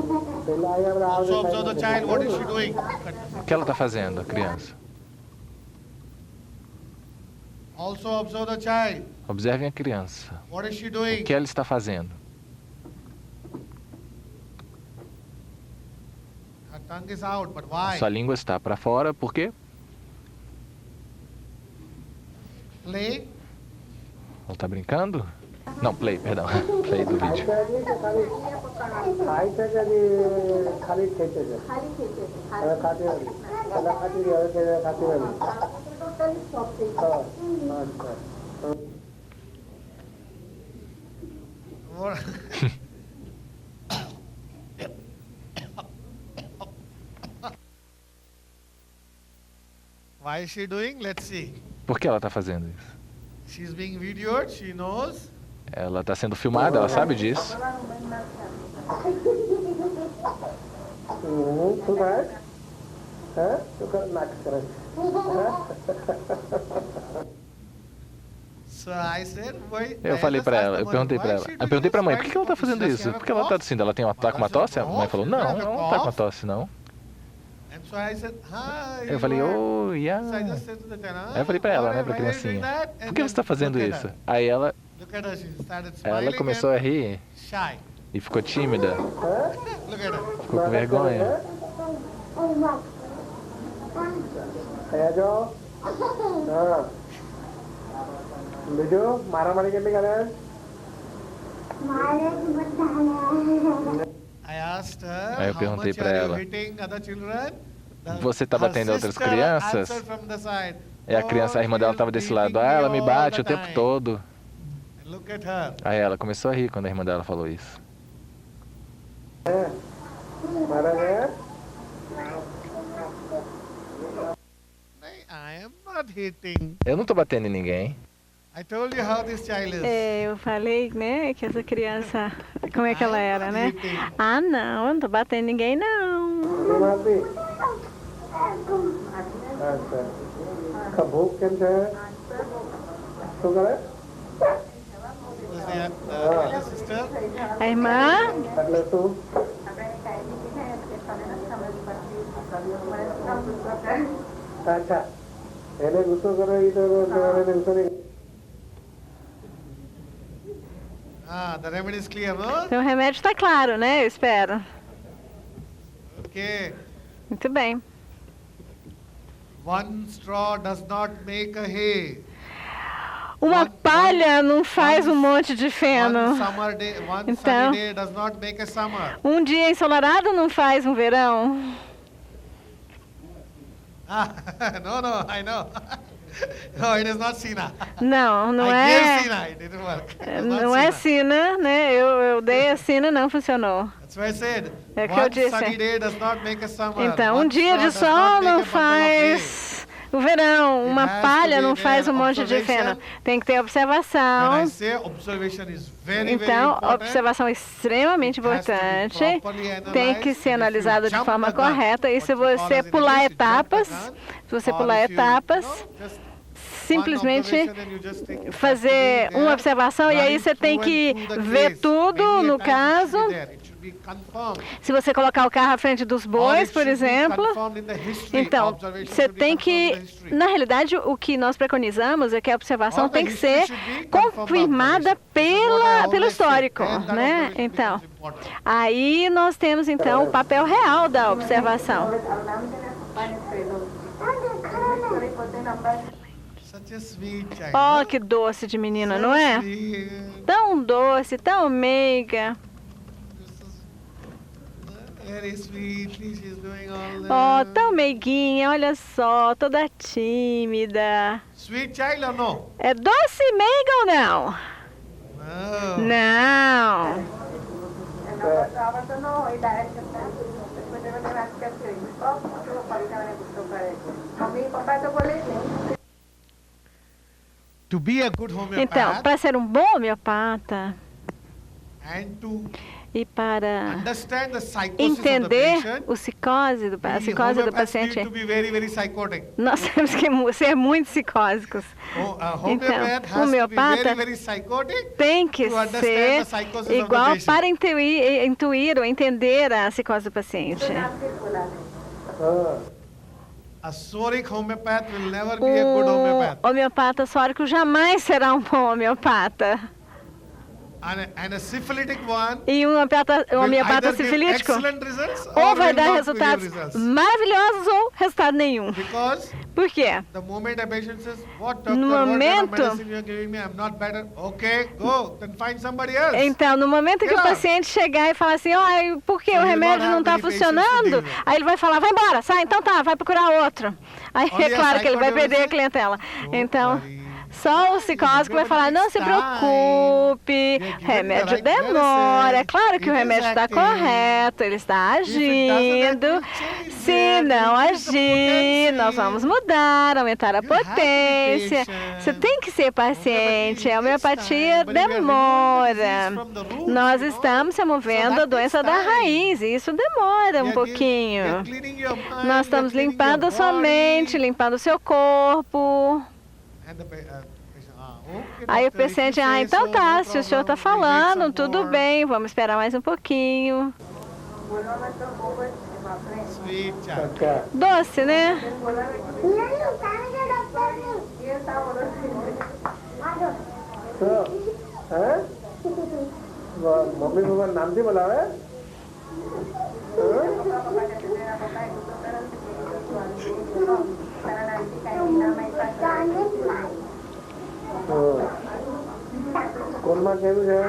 Also observe the child. What is she doing? Look at this. O que ela está fazendo, a criança? Also observe the child. Observem a criança. What is she O doing? que ela está fazendo? Her tongue is out, but why? Sua língua está para fora, por quê? Play. Ela está brincando? Não, play, perdão. Play do vídeo. ખાલી ખેંચે છે હવે ખાતી નથી પહેલા ખાતી હતી હવે ખાતી નથી ટોટલી સ્ટોપ થઈ What? Why is she doing? Let's see. Por que ela está fazendo isso? She's being videoed. She knows. Ela está sendo filmada, ela sabe disso. શું થાય હે શું કર નાક કરે So I said, why? Eu falei pra ela, eu perguntei pra ela. Eu perguntei pra mãe, por que ela tá fazendo isso? Por que ela tá assim? Ela tá com uma tosse? A mãe falou, não, ela não tá com uma tosse, não. And so I said, hi. Eu falei, oh, So I yeah. just said to the child, Aí eu falei pra ela, né, why pra are you doing criancinha. that? Por And que você tá then fazendo look at isso? her. Aí ela Look at her. She started smiling começou a and rir shy. e ficou tímida, Look at her. ficou com vergonha. થયા જો હા બીજું મારામારી કેટલી કરે I asked her, Aí eu how perguntei much pra are you ela, hitting other children? você tá Her batendo outras sister crianças? answered from the side, E a criança, a irmã dela tava desse lado, ah, ela me bate o tempo todo. Look at her. Aí ela começou a rir quando a irmã dela falou isso. મારા ઘરે I am not hitting. Eu não tô batendo em ninguém. I told you how this child is. Eu falei, né, que essa criança, como é que ela era, né? Hitting. Ah, não, eu não tô batendo em ninguém, não. નહીં મારતી અચ્છા ભૂખ કેમ છે શું કરે This is the elder sister. A irmã, એટલે શું અચ્છા એને ગુસ્સો કરે એ તો એને ગુસ્સો નહીં The remedy is clear, no? então o remédio tá claro, né? Eu espero. Okay. Muito bem. One straw does not make a hay. Uma palha não faz um monte de One feno. summer day, one Então- sunny day does not make a summer. Um dia ensolarado não faz um verão. No, I know. No, it is not Sina. Não, não I gave é. Sina, it didn't work. It is not Não é Sina. sina, né? Eu dei a sina, não funcionou. That's That's why I said, É o que eu one disse. sunny day does not make a summer. Então, One um dia de star does sol not make não a bundle of hay. faz o verão, uma has to palha be não there, faz um monte de observation. feno. Tem que ter When observação. I say observation is very, very Então, important. observação é extremamente It has to be importante, properly tem analyzed, que ser and if you analisada de jump forma the gun, correta. E what se you call você as in pular English, you jump the etapas, gun, se você or pular if you, etapas, just simplesmente one observation and you just take it, it has to fazer be uma there, observação e aí running você tem through and que through the ver case. tudo Many no a times it should caso. be there. It should be confirmed. Se você colocar o carro à frente dos Or bois, it por should be exemplo, confirmed in the history. então, Observation você should be tem confirmed in que, the history. na realidade, o que nós preconizamos é que a observação Or the tem que history ser should be confirmed confirmada observation. This is what I pelo always say. histórico, And that né? observation Então, becomes important. aí nós temos então o papel real da observação. Such a sweet child. Oh, que doce de menina, não é? Sweet. Tão doce, tão meiga. Very sweetly she's doing all Oh, that. tão meiguinha, olha só, toda tímida. Sweet child or no? É doce e meiga ou não? No. Não. To be a good Então, homeopath para ser um bom homeopata and to e para understand the psychosis of the entender patient, a psicose do we paciente, homeopaths need to be very, very psychotic. nós temos que ser muito psicóticos. A homeopath Então, has to be homeopata very, very psychotic tem que to understand ser the psychosis of the igual patient. para intuir ou entender a psicose do paciente. A soric homeopath will never be a good homeopath. O homeopata sórico jamais será um bom homeopata. And a syphilitic one E um homeopata will homeopata either give sifilítico excellent results ou or vai will dar not resultados give results. maravilhosos ou resultado nenhum. Because Por quê? the moment a patient says, what doctor, No what kind of momento- medicine you are giving me, I'm not better. Okay, go, then find somebody else. Então, no momento que o Yeah. paciente chegar e falar assim, ó, por que So o you remédio not não have está many patients to funcionando? deal with. Aí ele vai falar, vai embora, sai, então tá, vai procurar outro. Aí Only é a claro que ele vai psychologist perder a will say, clientela. "Don't Então, worry." só o psicólogo vai falar, não se preocupe, remédio demora. É claro que o remédio está correto, ele está agindo. Se não agir, nós vamos mudar, aumentar a potência. Você tem que ser paciente, a homeopatia demora. Nós estamos removendo a doença da raiz, e isso demora um pouquinho. Nós estamos limpando a sua mente, limpando o seu corpo. Aí o paciente, então tá, se o senhor está falando, tudo bem, vamos esperar mais um pouquinho. Doce, né? Mummy papa नाम भी बोला है कौन माँ कहू है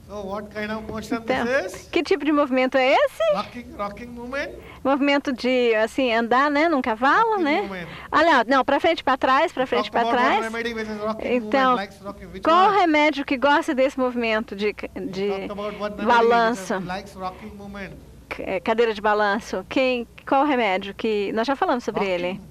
So what kind of motion Então, this is? que tipo de movimento é esse? Rocking movement? Movimento de, assim, andar, né, num cavalo, Rocking né? movement. Olha, não, pra frente, pra trás, pra frente, Talk pra about one trás. remedy which is rocking Então, movement, likes rocking. Which qual one? remédio que gosta desse movimento de Talk about one remedy balanço, which likes rocking movement. cadeira de balanço? Qual remédio que nós já falamos sobre ele?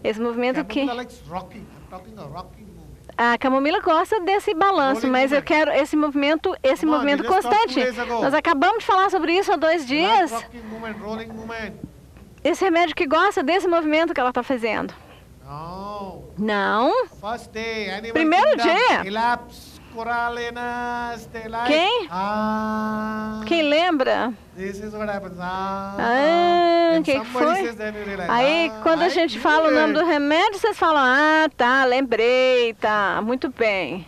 Esse movimento que Camomilla likes rocking. I'm talking a rocking movement. a camomila gosta desse balanço, Rolling mas eu movement. quero esse movimento Come on, you just talked constante. 2 days ago. Nós acabamos de falar sobre isso há 2 Like dias. rocking movement, rolling movement. Esse remédio que gosta desse movimento que ela está fazendo. No. Não. First day, animal Primeiro kingdom, dia. Elapse coralinas, they like. Quem? Quem lembra? This is what happens. Ah, When que somebody foi? says, then you realize, Aí, quando a I gente knew fala o nome do it. remédio, vocês falam, ah, tá, lembrei, tá, muito bem.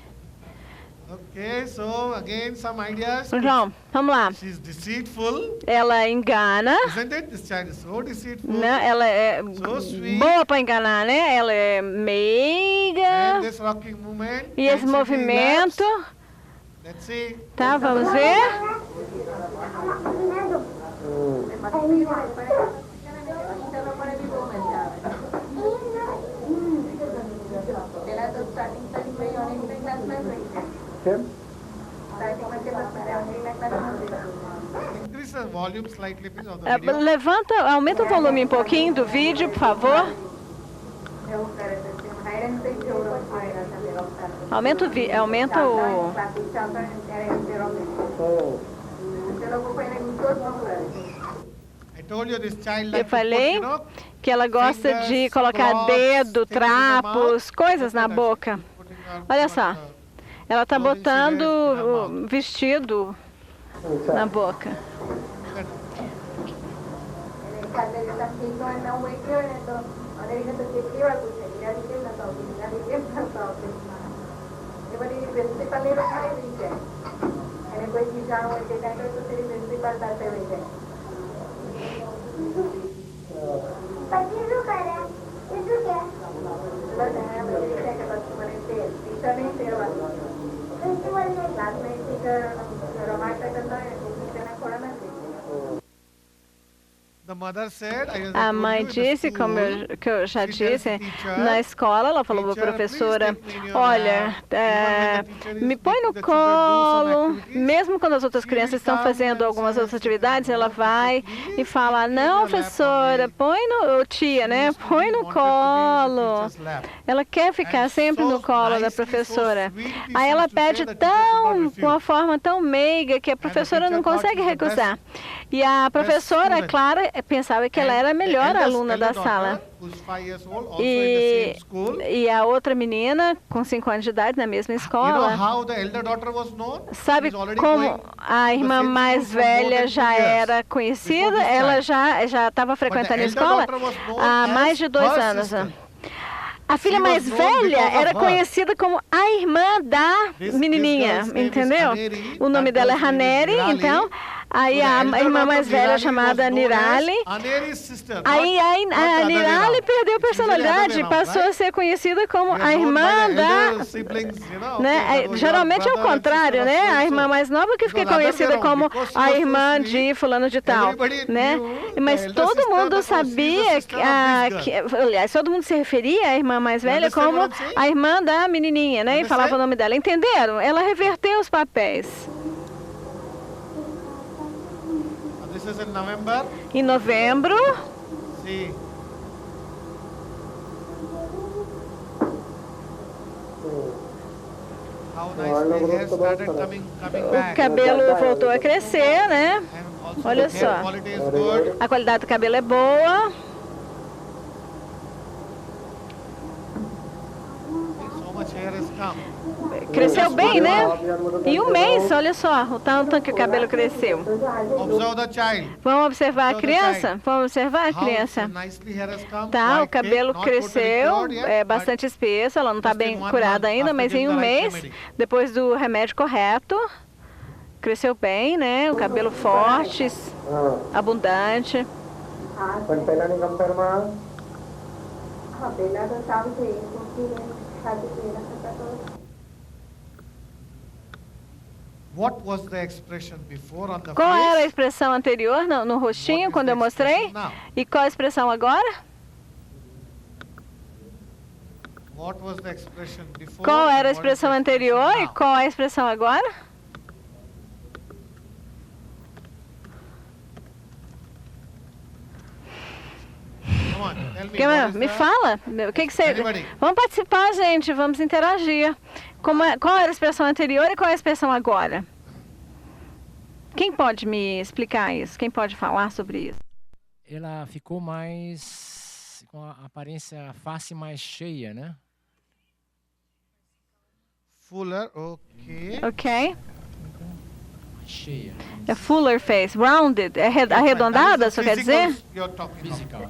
Okay, so again some ideas. Então, vamos lá. She's deceitful, Ela engana, isn't it? This child is so deceitful. né? Ela é So sweet. boa para enganar, né? Ela é And meiga. this rocking movement. E esse can she be movimento, elapsed? Let's see. tá, vamos ver. કેમ? Increase the volume slightly, please, of the É, video. aumenta o volume um pouquinho do vídeo, por favor. Aumenta o... I told you this child Eu likes to put, falei que ela gosta de colocar dedo, trapos, coisas na boca. Olha só, ela está botando o vestido na boca. The mother said, A mãe disse, como eu já disse, na escola, ela falou para a professora, olha, me põe no colo, mesmo quando as outras crianças estão fazendo algumas outras atividades, ela vai e fala, não, professora, tia, né, põe no colo. Ela quer ficar sempre no colo da professora. Aí ela pede com uma forma tão meiga que a professora não consegue recusar. E a professora, Clara, pensava que ela era a melhor aluna da sala. E a outra menina, com 5 anos de idade, na mesma escola, sabe como a irmã mais velha já era conhecida? Ela já estava frequentando a escola há mais de 2 anos. A filha mais velha era conhecida como a irmã da menininha, entendeu? O nome dela é Haneri, então... Aí a irmã mais velha, chamada Nirali, aí a Nirali perdeu personalidade, passou a ser conhecida como a irmã da... Né? Geralmente é o contrário, né? A irmã mais nova que fica conhecida como a irmã de fulano de tal, né? Mas todo mundo sabia, aliás, todo mundo se referia à irmã mais velha como a irmã da menininha, né? E falava o nome dela. Entenderam? Ela reverteu os papéis. Em novembro, o cabelo voltou a crescer, né? Olha só, a qualidade do cabelo é boa. Cresceu bem, né? Em um mês, olha só, o tanto que o cabelo cresceu. Vamos observar a criança? Vamos observar a criança. Tá, o cabelo cresceu, é bastante espesso, ela não está bem curada ainda, mas em um mês, depois do remédio correto, cresceu bem, né? O cabelo forte, abundante. Qual era a expressão anterior no rostinho, quando eu mostrei? E qual a expressão agora? Qual era a expressão anterior e qual é a expressão agora? Me fala. O que você... Vamos participar, gente. Vamos interagir. Qual era a expressão anterior e qual é a expressão agora? Quem pode me explicar isso? Quem pode falar sobre isso? Ela ficou mais... com a aparência, a face mais cheia, né? Fuller, ok. Ok. Cheia. É fuller face, rounded, é arredondada, só quer dizer?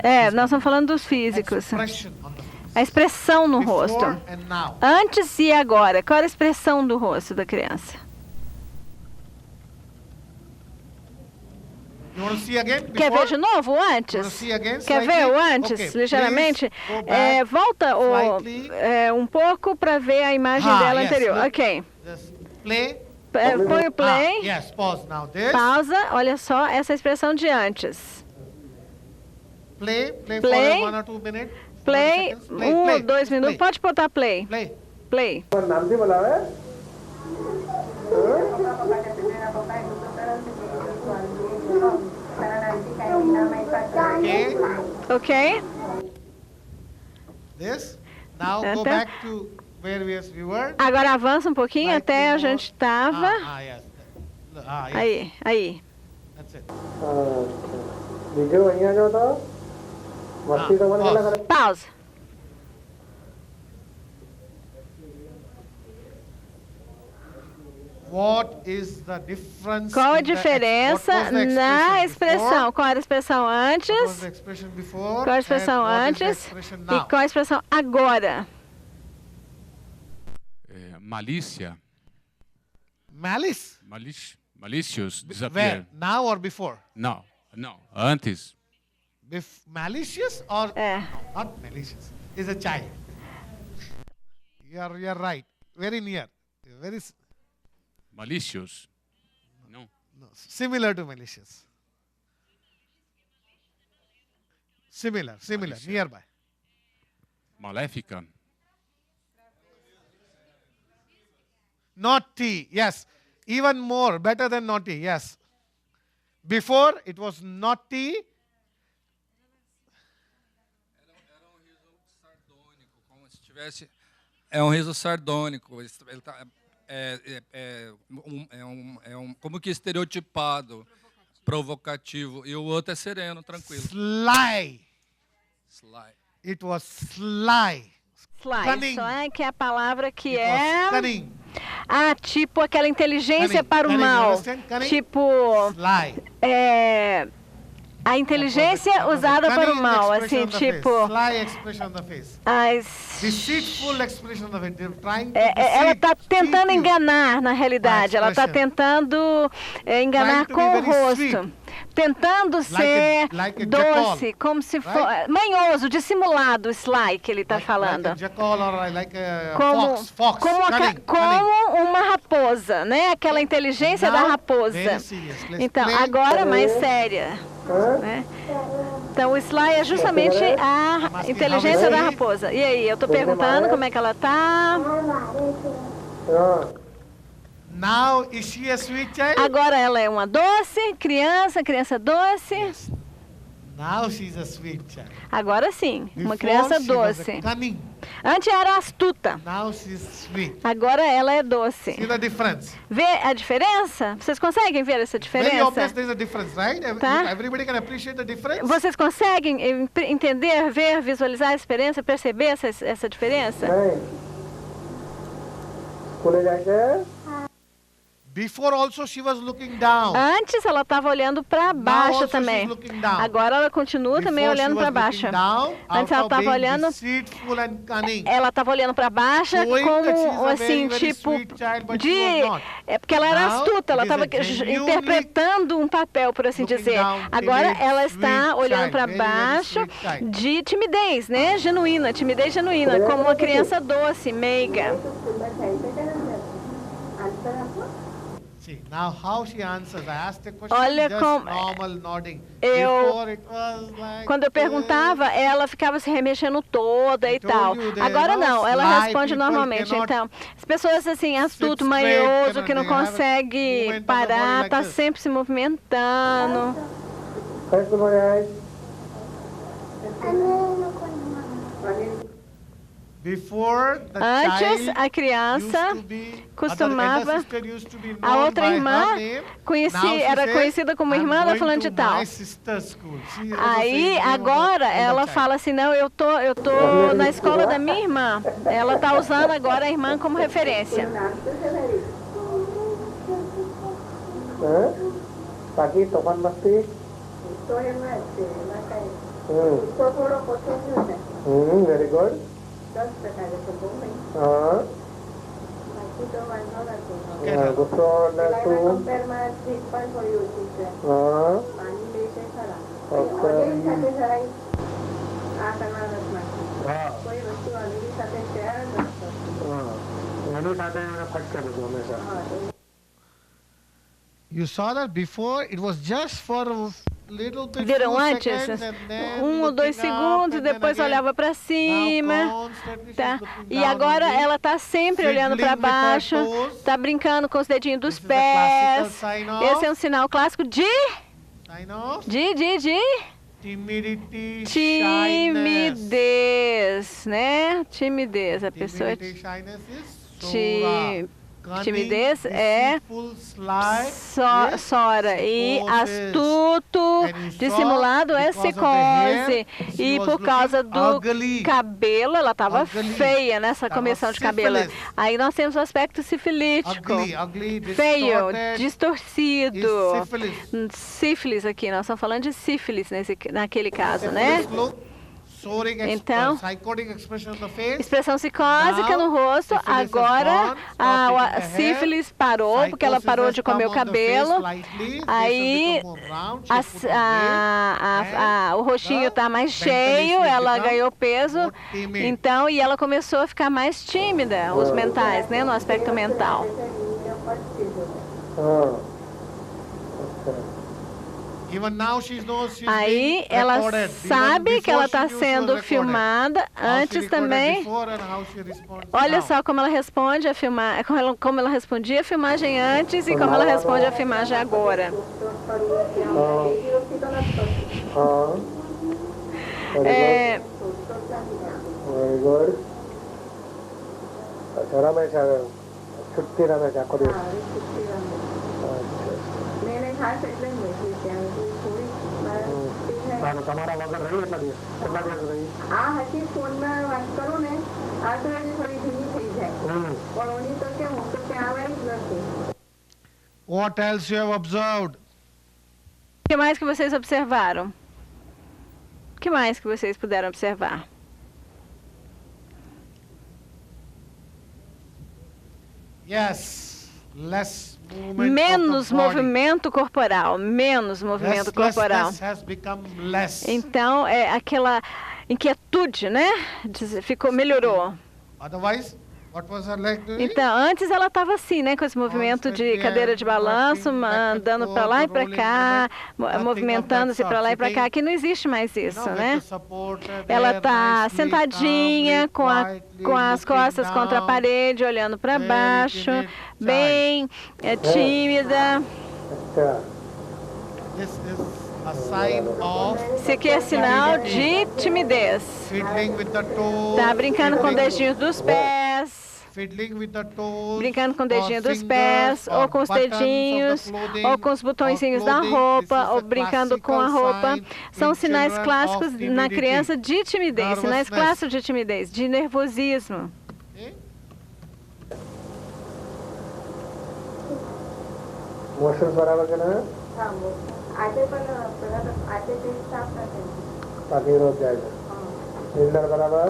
É, nós estamos falando dos físicos. A expressão no rosto. Antes e agora, qual era a expressão do rosto da criança? Quer ver de novo o antes? Quer ver o antes, ligeiramente? Volta um pouco para ver a imagem dela anterior. Ok. Põe o play. Pausa. Olha só essa expressão de antes. Play. 1 ou 2 minutos. Pode botar play. Play. Okay. Ok? This. Now go Então- back to where we were. Agora avança um pouquinho Like até a we gente were- estava. yes. Yes. Aí. That's it. બીજું અહીંયા જો તો મસ્તી તો મને pause. કેટલા કરે Pausa. What is the difference? Qual a in the what diferença was the na expression expressão? Qual era a expressão before? What was antes? the expression before? Qual a expressão and what is the antes? expression E now? qual a expressão agora? Malícia. Malice. Malicious. Where? Disappear. Now or before? Não. Antes. Malicious or É. not malicious? Is a child. You're right. Very near. Very Malicious. Não. no, similar to malicious. Similar. Malícia. Nearby. Maléfica. Naughty. Yes. Even more. Better than naughty. Yes. Before it was naughty. Sardônico, como se tivesse. É um riso sardônico. Ele tá, como que estereotipado, provocativo. E o outro é sereno, tranquilo. Sly. Sly. It was sly. Sly. Cunning. Sly, que é a palavra que It was é. cunning. Tipo aquela inteligência Cunning. para o Cunning, you mal. understand? Cunning? Tipo, Sly. a inteligência That was a usada para o cunning mal. expression Assim, on the face. tipo, Sly expression on the face. as. Deceitful expression on the face. They're trying to Ela está deceive, tentando cheat you. enganar, na realidade. Ela está expression. tentando enganar Trying to com o be very rosto. sweet. Tentando ser like a doce, jackal, como se fosse. right? Manhoso, dissimulado, Sly, que ele está falando. Like a jackal or like a Como, fox. Cunning. como uma raposa, né? Aquela inteligência da Now, raposa. very serious. Let's Então, play. agora mais séria. Né? Então, o Sly é justamente a inteligência da raposa. E aí, eu tô perguntando como é que ela tá. Now, is she a sweet child? Agora ela é uma doce criança doce. Now she's a sweet child. Agora sim, uma Before criança she was a doce. cunning. Antes era astuta, Now she's sweet. agora ela é doce. See the difference? Vê a diferença? Vocês conseguem ver essa Very obvious diferença? there's a difference, right? Tá. Everybody can appreciate the difference. Vocês conseguem entender, ver, visualizar a diferença, perceber essa diferença? નહીં સ્કૂલે જાય છે Before also she was looking down. Antes ela estava olhando para Now baixo also também. she's looking down. Agora ela continua também Before she olhando was para looking baixo. down, Antes out ela of estava being olhando, deceitful and cunning. ela estava olhando para baixo Showing that she's como a assim, very, very tipo sweet child, but she de was not. é porque ela era Now, astuta, ela it is a estava genuinely interpretando um papel, por assim looking dizer. down, Agora timid, ela está sweet olhando child, para very, very baixo sweet child. de timidez, né? Genuína, timidez genuína, como uma criança doce, meiga. See, now how she answers. I asked a question, Olha just como- normal nodding. Eu- Before it was like, Quando eu perguntava, ela ficava se remexendo toda e told tal. you, there Agora are não, ela sly responde people normalmente. cannot Então, as pessoas assim, astuto, straight, manhoso, que não they have a consegue movement of the body parar, like tá this. sempre se movimentando. કઈ સ્કૂલમાં જાય Before the Antes, child a criança used to be, costumava- other elder sister used to be known a outra by her irmã name. conheci- Now she era says, conhecida como "I'm irmã da going fulana to de tal." my sister's school. She also Aí, says the name of the agora, elder ela child. fala assim, não, eu tô na escola da minha irmã. Ela tá usando agora a irmã como referência. બાકી તોફાન મસ્તી very good Okay, sir. ગુસ્સો ને શું ઓકે એની સાથે ફટકે બધું હંમેશા You saw that before, it was just for Viram antes? 1 ou 2 segundos, depois olhava para cima. Tá? E agora ela está sempre olhando para baixo, está brincando com os dedinhos dos pés. Esse é um sinal clássico de timidez, né? Timidez. A pessoa timidez é sora e astuto, dissimulado é psicose. E por causa do cabelo, ela estava feia nessa comissão de cabelo. Aí nós temos o aspecto sifilítico, feio, distorcido. Sífilis aqui, nós estamos falando de sífilis naquele caso, né? Então, expressão psicósica no rosto. Agora, a sífilis parou, porque ela parou de comer o cabelo. Aí, o rostinho está mais cheio, ela ganhou peso. Então, e ela começou a ficar mais tímida, os mentais, né, no aspecto mental. Aí ela sabe que ela está sendo filmada. Antes também. Olha só como ela responde a filmar, como ela respondia a filmagem antes e como ela responde a filmagem agora. What else you have observed? O que mais que vocês observaram? O que mais que vocês puderam observar? Yes, less movement Menos of the body. movimento corporal, menos movimento corporal. Has become less. Então, aquela inquietude, né? Melhorou. Otherwise, what was her leg doing? Então, antes ela estava assim, né? Com esse movimento de cadeira de balanço, andando para lá e para cá, movimentando-se para lá e para cá. Aqui não existe mais isso, né? Ela está sentadinha, com as costas contra a parede, olhando para baixo, bem tímida. Isso aqui é sinal de timidez. Está brincando com o dedinho dos pés. Brincando com o dedinho dos pés, ou com os dedinhos, ou com os botõezinhos da roupa, ou brincando com a roupa. São sinais clássicos na criança de timidez, sinais clássicos de timidez, de nervosismo. Motions बराबर के ना ताकि रोक जाएगा इंदर बराबर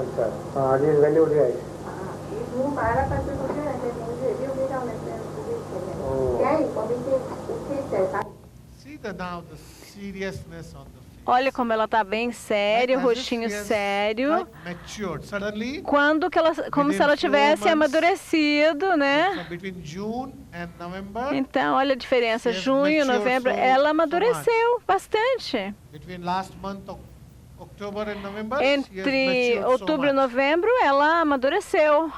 अच्छा हाँ आज इस वैल्यू उठ जाएगी See now the seriousness on the face. Olha como ela está bem séria, o rostinho sério. Quando que ela, como se ela tivesse amadurecido, né? Então, olha a diferença. Junho e novembro, ela amadureceu bastante. Entre outubro e novembro, ela amadureceu.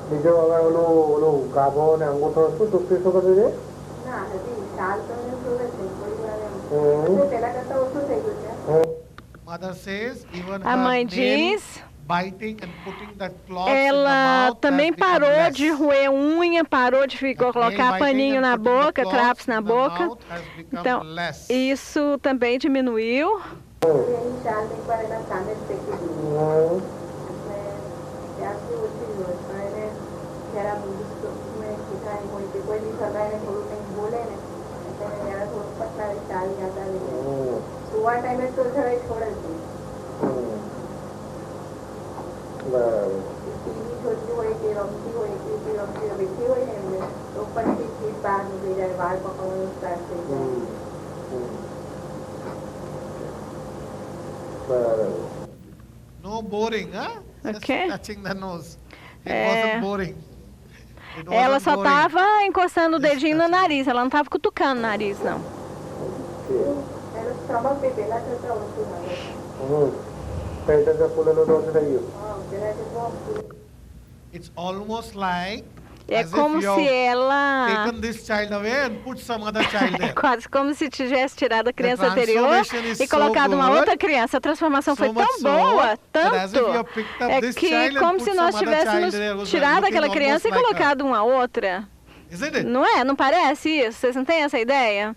બીજો હવે ઓલું ગાભો ને અંગૂઠો શું ચૂકતી શું કરતું છે A mãe diz, ela também parou de roer unha, parou de colocar paninho na boca, trapos na boca. Então, isso também diminuiu. બરાબર No boring, huh? Ok. Just touching the nose. It wasn't boring. It Ela wasn't só boring. estava encostando o dedinho no nariz, ela não estava cutucando o nariz, não. It's almost like É as como if you se have ela... taken this child away and put some other child É there. quase como se tivesse tirado a criança The anterior transformation is e colocado so uma good, outra criança. A transformação so foi much tão so boa, that as if you tanto, have picked up é this que child and como put se some nós other child tivéssemos there, was tirado looking aquela criança e almost like colocado uma outra. Isn't it? Não é? Não parece isso? Vocês não têm essa ideia?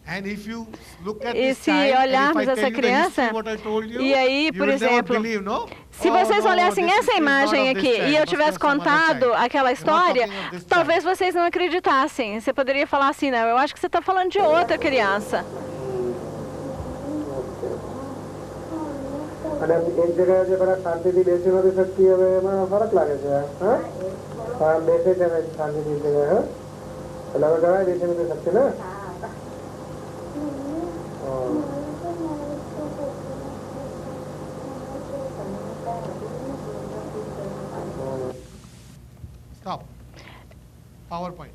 And if you look at E this se child, and if I olharmos tell essa you the criança, history, what I told you, e aí, you por will never exemplo, believe, no? se Oh, vocês no, olhassem this essa is not imagem of this aqui child, e eu must be tivesse of some other contado child. aquela You're not história, talking of this talvez child. vocês não acreditassem. Você poderia falar assim, não, eu acho que você está falando de outra criança. અને એક જગ્યાએ જે પેલા શાંતિથી બેસી નથી શકતી હવે એમાં ફરક લાગે છે હા હા બેસે છે ને શાંતિથી જગ્યાએ હા એટલે હવે જવાય બેસી નથી શકતી ને Stop. PowerPoint.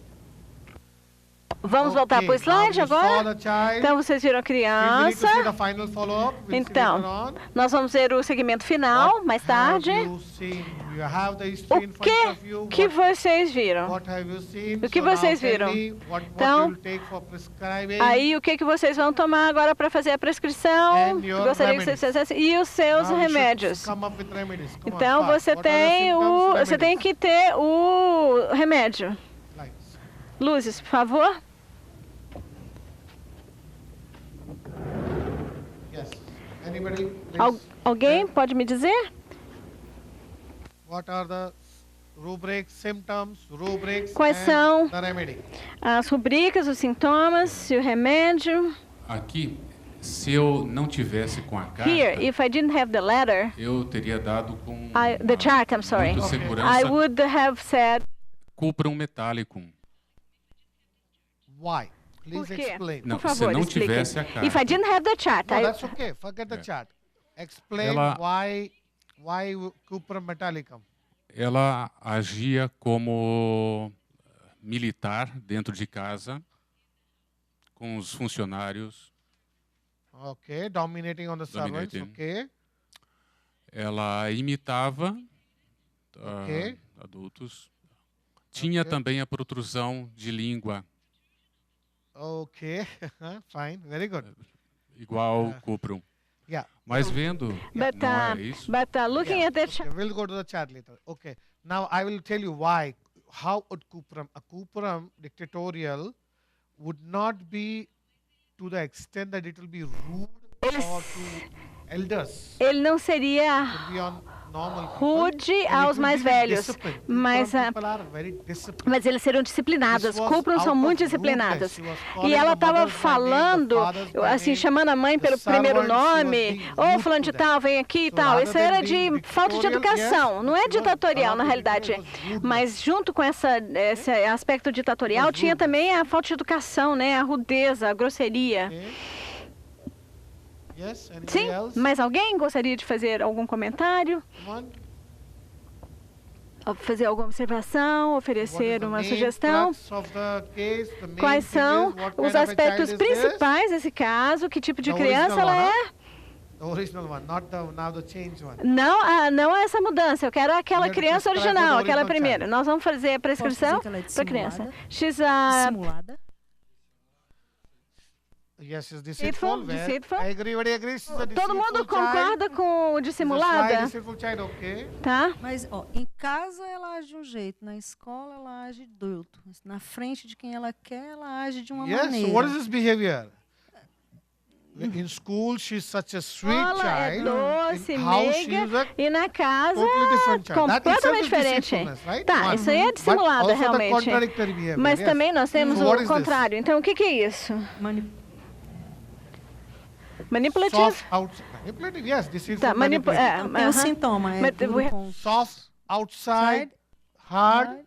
Vamos voltar para o slide now you saw agora? the child. Então, vocês viram a We need to see criança. the final follow-up. We'll see Então, later on. nós vamos ver o segmento final mais tarde. Have you seen? You have the history in O front of you. que vocês viram? What have you seen? O que So now vocês tell viram? me what Então, you'll take for prescribing Aí, o que vocês vão tomar agora para fazer a prescrição? and your Gostaria que vocês remedies. fizessem. E os seus Now you should remédios. come up with remedies. Come on, Então, fast. você What are the tem symptoms, você tem remedies? que ter o remédio. Lights. Luzes, por favor. Yes. Anybody? Al- Please. alguém pode me dizer? What are the rubrics, symptoms, rubrics, Quais and são the remedy? as rubricas, os sintomas e o remédio? Aqui, se eu não tivesse com a carta, Here, if I didn't have the letter, eu teria dado com the chart, I'm sorry. muita Okay. segurança, I would have said, cuprum metallicum. Why? por Please quê? explain. Não, Por se favor, não explique. tivesse a carta. If I didn't have the chart, No, I, that's okay. Forget the Yeah. chart. Explain Ela- why Cuprum Metallicum. Ela agia como militar dentro de casa, com os funcionários. Okay, dominating on the servants. Dominating. Okay. Ela imitava Ok. adultos. Tinha Ok. também a protrusão de língua, Okay. Fine. Very good. igual cuprum. Yeah. Mas vendo, but, não é isso? looking at the Okay, chart, we'll go to the chart later. Okay. Now I will tell you why. How would a Cuprum dictatorial would not be to the extent that it will be rude or to elders. ele não seria It will be on normal people, rude and it aos will mais be velhos, disciplined. mas, Cuprum people are very disciplined. mas eles serão disciplinados. This was Cuprum são out muito of disciplinados. rudeness. She was E calling ela the estava mothers by name, the falando, fathers by assim, name, chamando a mãe the pelo primeiro servants, she was nome. being Ô, rude fulano de to them. tal, vem aqui e So tal. rather Isso than era being de falta de dictatorial, educação. yes, Não é it was ditatorial, a na lot of realidade. it was rudeness. Mas junto com esse aspecto ditatorial, was tinha rudeness. também a falta de educação, né? A rudeza, a grosseria. Okay. Yes, anybody Sim, else? mas alguém gostaria de fazer algum comentário? Come on. Fazer alguma observação, What is oferecer the uma main sugestão? crux of the case? The main Quais thing são is what os kind of a aspectos child is this? principais desse caso? Que tipo de The criança original ela one, é? The original one, not the now the changed one. Não essa mudança. Eu quero aquela You have to criança prescribe original, for the aquela original primeira. child. Nós vamos fazer a prescrição que ela é para a criança. dissimulada? She's Dissimulada. Yes, she's Deceitful, deceitful. Where deceitful. Everybody agrees she's a Todo mundo deceitful child. concorda com o She's a sly, dissimulada, deceitful child, okay. tá? Mas, ó, em casa ela age de um jeito, na escola ela age de outro. Na frente de quem ela quer, ela age de uma Yes, maneira. so what is this behavior? In school, she's such a sweet Ela é child. doce, In house, she's meiga, a e na casa, totally different child. That itself completamente is diferente. deceitfulness, right? Tá, One. isso aí é But dissimulada, also the realmente. contradictory behavior, Mas yes. também nós temos So what o is this? contrário. Então, o que é isso? Manipulative? Soft outside. Manipulative, yes. Deceitful, Tá, manipulative. Tem um sintoma, é Mas duro com Soft outside, hard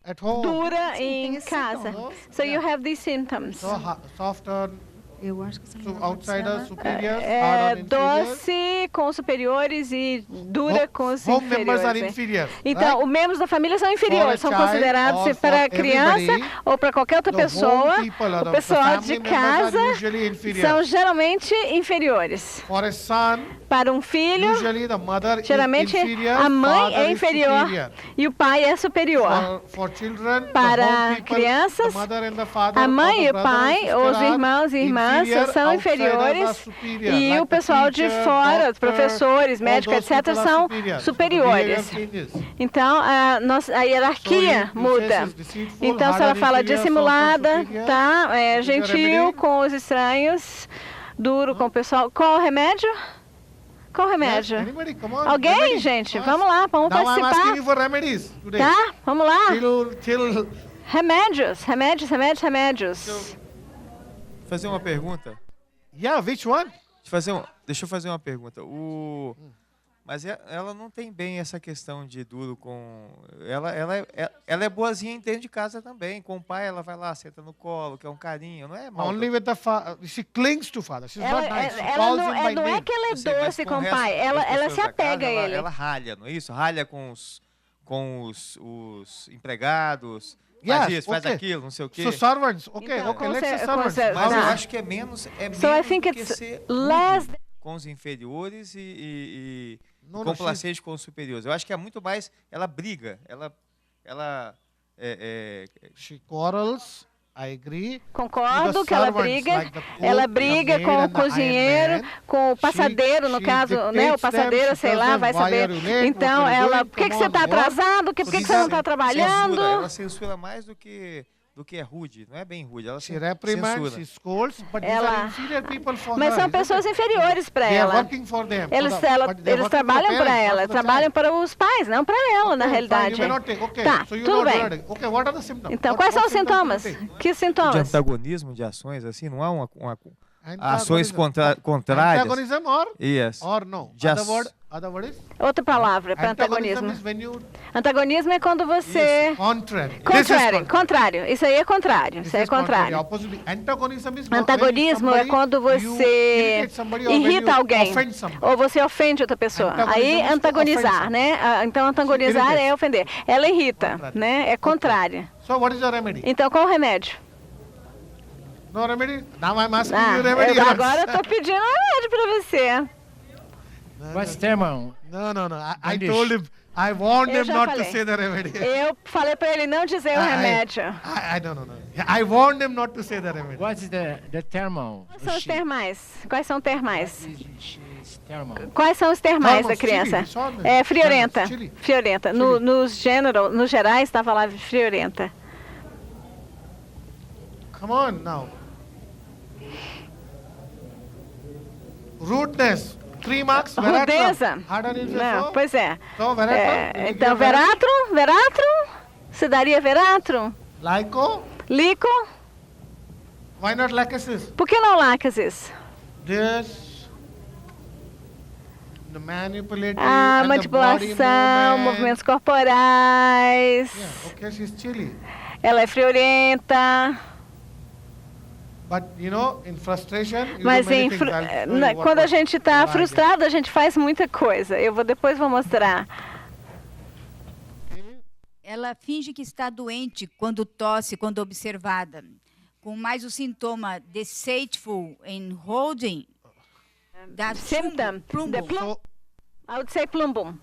at home. dura tem em esse casa. sintoma. So you have these symptoms. So softer Eu acho que essa to menina pode ser outsiders, ela. superiors, É hard on inferiors. doce com os superiores e dura com os Home members are inferiores. inferior. Então, right? os membros da família são inferiores, são child considerados or para a for criança everybody, ou para qualquer outra The pessoa. home people or O the pessoal family de members are casa usually inferior. são geralmente inferiores. For a son, Para um filho, usually the mother geralmente is inferior, a mãe father é is inferior superior. e o pai é superior. For children, Para the home people, crianças, the mother and the father, A mãe or e the o brother and pai, sister os are irmãos e irmãs inferior, são outsiders are inferiores superior, e like o the pessoal de teacher, fora, os doctor, professores, all médicos, those etc., people are são superior. So the superiores. behavior changes. Então, a hierarquia So you muda. say deceitful, Então, se ela harder fala inferior, dissimulada, softer superior. tá? É Is there a gentil remedy? com os estranhos, duro com o pessoal. Qual o remédio? Qual o Yes, remédio? anybody? Come on, Alguém, remedy. gente? Ask. Vamos lá, vamos Now I'm asking participar. you for remedies today. Tá? Vamos lá. Till Remédios, remédios, remédios, remédios. Fazer uma pergunta. yeah, which one? Deixa eu fazer uma pergunta. Mas ela não tem bem essa questão de duro com... Ela é boazinha dentro de casa também. Com o pai, ela vai lá, senta no colo, quer um carinho. Não é mal. Only with the father. She clings to father. She's Ela, not nice. She ela calls não, him by não é name. que ela é Eu sei, mas doce com com o o resto pai, das ela pessoas se da apega a casa, ele. Ela ralha, não é isso? Ralha com os empregados. Yes, Faz isso, faz okay. aquilo, não sei o quê. So servants. Okay, Então, okay. Let's say com servants. cer- Mas eu Tá. acho que é menos So I think do que it's ser less rude com os inferiores e No, no, complacente com os superiores. Eu acho que é muito mais... Ela briga. She quarrels. I agree. Concordo With the que ela servants, briga, like the cook, ela the briga maid com o and the cozinheiro, iron man. com o passadeiro, no she caso, né, o dictates passadeiro, them, sei she lá, tells vai them, "Why saber. are you late? Então, What are you ela, doing? por que Come você on, está work." atrasado? Por que você não está trabalhando? Ela censura mais do que é rude. Não é bem rude. Ela She reprimands, censura. she scolds, but these Ela- are inferior people for Mas her, são isn't pessoas it? inferiores para They are ela. working for them. for Eles, the- ela, but they are eles working for trabalham the para parents, ela, not for the trabalham child. para os pais, não para ela, na Okay, realidade. fine, you may not take. Okay, Tá, so you tudo know bem. already. Okay, what are the symptoms? Então, What- quais são what os symptoms sintomas? do you take? Que De sintomas? antagonismo de ações, assim, não há ações Antagonism. contrárias. Antagonism or no? Just- Other word is? Outra palavra para Antagonism antagonismo. is when you... Antagonismo é quando você... Contrary. This is Contrário, contrário. Isso aí é contrário. This Isso aí é is contrary. contrário. Opposite. Antagonism is Antagonismo é quando você irrita alguém ou você ofende outra pessoa. Aí antagonizar, né? Então antagonizar é ofender. Ela irrita, né? É contrária. So what is the remedy? Então qual o remédio? No remedy? Now I'm asking you remedy. Eu agora estou pedindo um remédio para você. What's termo? No. I Bandish. told him. I warned Eu him já not falei. to say the remedy. Eu falei para ele não dizer o remédio. No. I warned him not to say the remedy. What's the thermal? Quais são os termais? Quais são os termais? She's thermal. Quais são os termais da Termos, criança? chili, só, né? É friorenta. Chili. Friorenta. Nos gerais estava lá friorenta. Come on now. Rudeness. 3 marks. Rudeza. Hard on Não, pois é. So, veratrum. Então, veratrum, se daria veratrum. Lyco. Lico, Why not lachesis? por que não laxis? This. The manipulating. A and the body manipulação, movement. movimentos corporais. Yeah, okay, she's chilly. Ela é friorenta. But you know, in frustration, you Mas do many em things. fru- I'll show you what quando a was gente está what I did. frustrado, a gente faz muita coisa. Depois vou mostrar. Ela finge que está doente quando tosse, quando observada. Com mais o sintoma deceitful and holding. Da Symptom. plumbo. The So, I would say plumbum.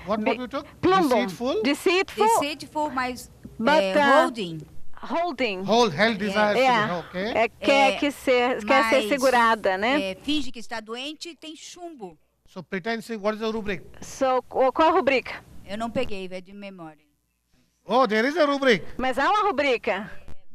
what you took? Plumbum. Deceitful. Deceitful, Deceitful, mas But, holding. holding. Held desires É. to be, okay? Quer ser mas, segurada, né? finge que está doente e tem chumbo. So pretend, say, what is the rubric? So, qual a rubrica? Eu não peguei, é de memória. Oh, there is a rubric. Mas há uma rubrica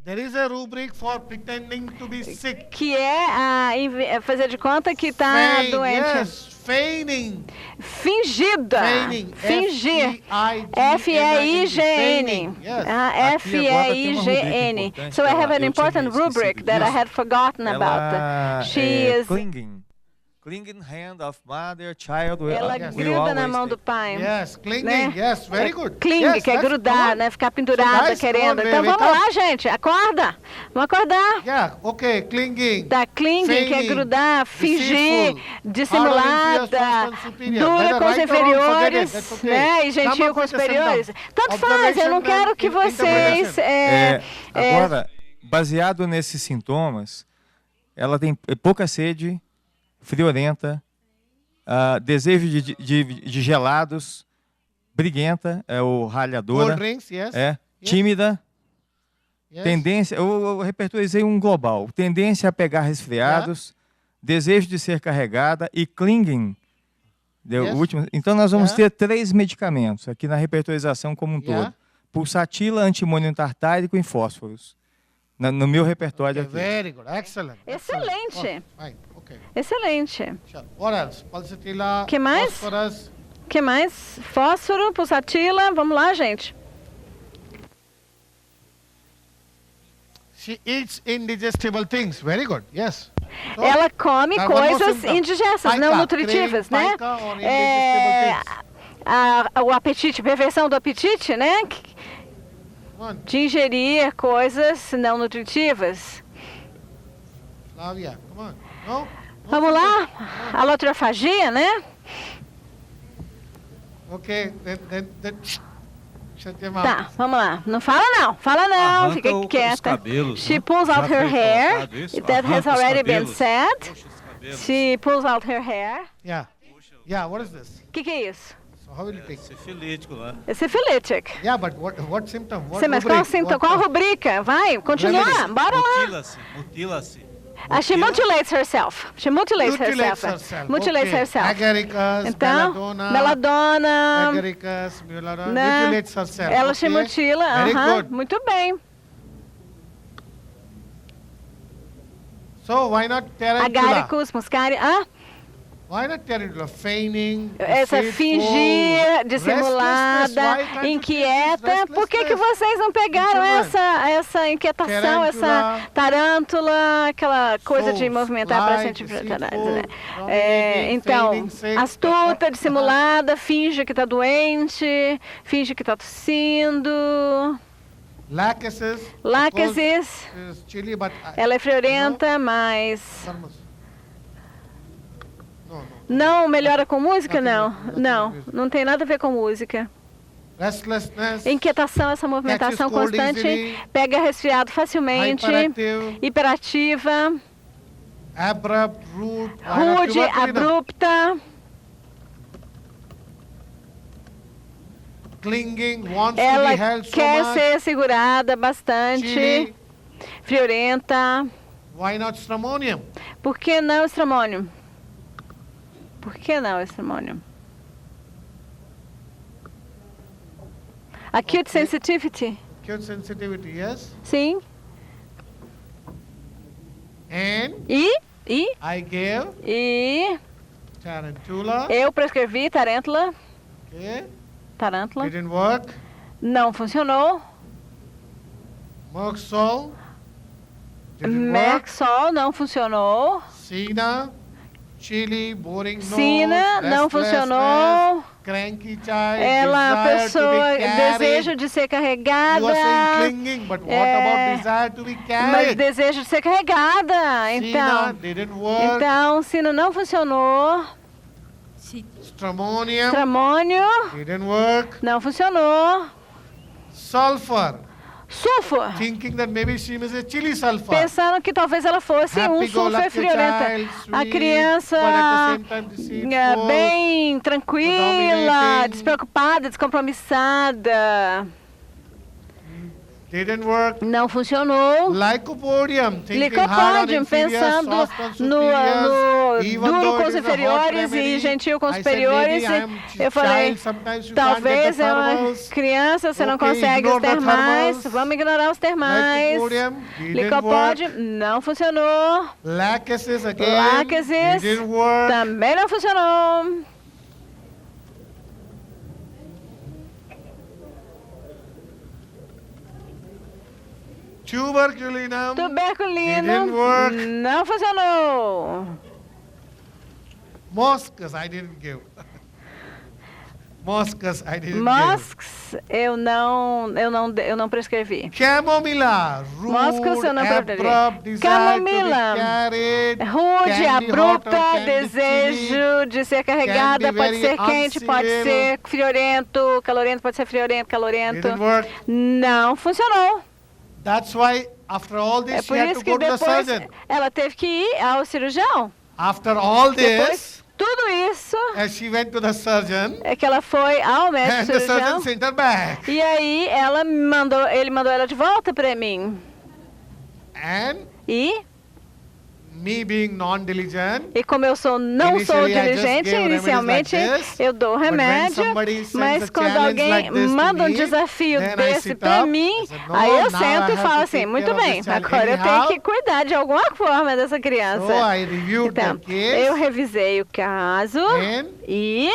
There is a rubric for pretending to be sick. que é fazer de conta que está Feign, doente. yes, feigning. Fingida. Feigning. Fingir. F-E-I-G-N. F-E-I-G-N. Feigning, yes. Aqui agora tem uma rubrica F-E-I-G-N. importante So I que have ela- an eu tinha important rubric esquecido that I disso. had forgotten about. Ela She é is clinging. Clinging hand of mother, child will, Ela will gruda na always mão do take. pai. Yes, clinging. Né? Yes, very good. Cling, Yes, que é that's grudar, good. né? Ficar pendurada, guys, querendo. come on, Então wake vamos up. lá, gente. Acorda. Vamos acordar. Yeah, okay, clinging. Da cling, que é Feigning, grudar, fingir, deceitful, dissimulada, hard and superior. dura Whether com os right or wrong, forget it, inferiores, that's okay. né? E Come gentil up com os with the superiores. symptoms. Tanto faz, eu não Observation quero and que vocês... interpretation. Agora, baseado nesses sintomas, ela tem pouca sede, friorenta, desejo de gelados, briguenta, ou ralhadora, Cold drinks, yes. é, tímida, Yes. tendência, eu repertorizei um global, tendência a pegar resfriados, desejo de ser carregada e clinging. Yes. Último. Então nós vamos Yeah. ter 3 medicamentos aqui na repertorização como um Yeah. todo. Pulsatila, antimônio tartárico e fósforos. No meu repertório Okay, aqui. very good, excellent. Excelente. Excellent. Oh, fine, okay. Excelente. Sure. What else? Pulsatilla, Que mais? phosphorus. Que mais? Fósforo, pulsatila. Vamos lá, gente. She eats indigestible things. Very good. Yes. So, Ela come now one more coisas symptom. indigestas, Pica, não nutritivas, craving, né? pica or indigestible É, things. o apetite, perversão do apetite, né? Come on, De ingerir coisas não nutritivas. Flavia, come on. No? Vamos lá? A lotrofagia, né? Okay, then shut your mouth. Tá, vamos lá. Não fala não, fala não, Arranca fica os quieta. cabelos, She né? pulls out Já her foi hair. colocado isso? That has Arranca os already been cabelos. said. Puxa os cabelos. She pulls out her hair. Yeah. Yeah, what is this? O que é isso? So how will you take? Sifilítico lá. É syphilitic. Yeah, but what symptom? What Sim, mas qual, rubric? sintoma, What- qual rubrica? Vai, continua, bora lá. Mutila-se, mutila-se. She mutilates herself. She mutilates Mutilates herself. herself. Mutilates Okay. herself. Agaricus, Então, belladonna, meladona, Agaricus, meladonna, né? mutilates herself. Ela se okay? mutila. Very aham, good. muito bem. So why not tarantula? Agaricus, muscari. Why not tarantula? Feigning, Essa deceitful, fingir, dissimulada, restlessness. Why can't you take inquieta. this Por que restlessness? vocês não pegaram Children. essa inquietação, essa Tarântula. tarântula, aquela coisa de False, movimentar para light, frente? deceitful, Né? dominating, Então, feigning, saying- astuta, dissimulada, finge que está doente, finge que está tossindo. Lachesis. Láquesis, Is chilly, but ela é friorenta, mas Thermos. No, no. não melhora com música, não. Nothing Não, with music. não tem nada a ver com música. Restlessness. Inquietação, essa movimentação Catches cold constante, easily. pega resfriado facilmente, Hyperactive. hiperativa, Abrupt, rude. rude, tuberculina. abrupta, Clinging, wants to ela be held so quer much. ser segurada bastante, Chilly. friorenta. Why not stramonium? Por que não estramônio? Por que não estramônio? Acute Okay. sensitivity, Acute sensitivity, yes. sim. And E I gave tarantula. eu prescrevi tarântula. Okay. Tarântula. Didn't work. Não funcionou. Merxol. Didn't work. Merxol não funcionou. Sina. Chilly, boring nose. Sina não restlessness, funcionou. Cranky child. Ela, a desire to pessoa, be carried. desejo de ser You are carregada. saying clinging, but what about desire to be Mas carried? desejo de ser carregada. Sina Então, didn't work. Sina não funcionou. Stramonium Tramônio didn't work. não funcionou. Sulfur. Sulfur. Thinking that maybe she was a chili sulfur. Pensando que talvez ela fosse sulfur friorenta. child, A sweet, criança but at the same time deceitful. bem tranquila, dominating. despreocupada, descompromissada. Didn't work. Não funcionou. Lycopodium. Thinking hard on Licopodium, inferiors, pensando soft on no superiors, even duro though com it os is a hot inferiores remedy. e gentil com os I said, superiores. "Maybe I am Eu falei, child, sometimes you can't talvez get the é uma thermals." criança, você não Okay, consegue os ignore the termais. thermals. Vamos ignorar os termais. Lycopodium didn't Licopodium work. não funcionou. Lachesis again. Láquesis Didn't work. também não funcionou. Tuberculinum. Tuberculino Didn't work. não funcionou. Moscas, I didn't give. Moscas, I didn't give. Moscas, eu não prescrevi. Camomila, Moscas, eu rude, não prescrevi. abrupt, desire Camomila, to be carried, rude, can be hot abrupta, or can be desejo chilly, de ser carregada, can be pode ser very quente, pode uncivil. ser friorento, calorento, pode ser friorento, calorento. Didn't work. Não funcionou. That's why after all É this she por had isso to que go to the depois surgeon. ela teve que ir ao cirurgião. After all Depois this, tudo isso as she went to the surgeon, é que ela foi ao médico and the surgeon cirurgião. sent her back. E aí ele mandou ela de volta para mim. And E me being non-diligent, como eu não sou initially I just diligente, gave remedies inicialmente like this, eu dou but when remédio, somebody sends mas a quando challenge alguém like this to manda um me, desafio then I desse sit para up, mim, I said, "No, aí eu now sento I e have falo to assim, take muito care of bem, this child agora eu tenho anyhow." que cuidar de alguma forma dessa criança. So I reviewed Então, the case, eu revisei o caso and e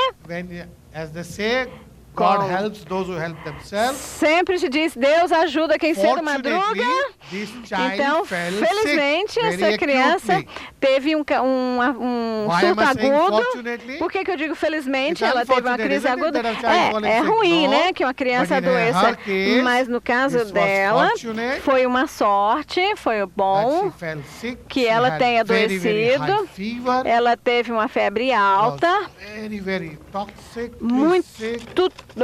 as they say, God Como helps those who help themselves. sempre te diz, Deus ajuda quem cedo madruga. Fortunately, this child Então, fell felizmente, sick very essa criança acutely. teve um Why surto am I saying agudo. fortunately? Por que eu digo felizmente? It's Ela teve uma unfortunate, crise isn't it, aguda. that a child falling É sick? ruim, No, né, que uma criança but in her adoeça. case, Mas no caso this was dela, fortunate foi uma sorte, foi o that bom she fell sick. que She ela had tenha very, very high adoecido. fever, Ela teve uma febre alta, very, very toxic,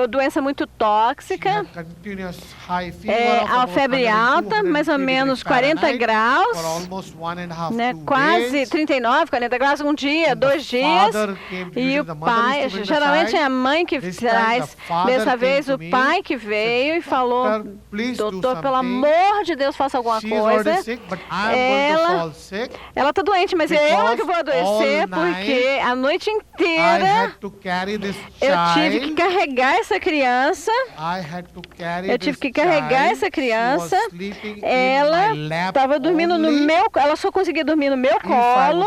doença muito tóxica. continuous high fever of A about febre 102, alta, mais ou 103 menos degrees 40 Fahrenheit graus, for almost 1.5 né, 2 quase days. 39, 40 graus um dia, 2 dias. E o pai, geralmente é a mãe que traz. Dessa vez o pai que veio e falou, doutor, pelo amor de Deus, faça alguma coisa. Ela está doente, mas é eu que vou adoecer, porque a noite inteira eu tive que carregar essa criança. Eu tive que carregar essa criança. Ela estava dormindo no meu, ela só conseguia dormir no meu colo.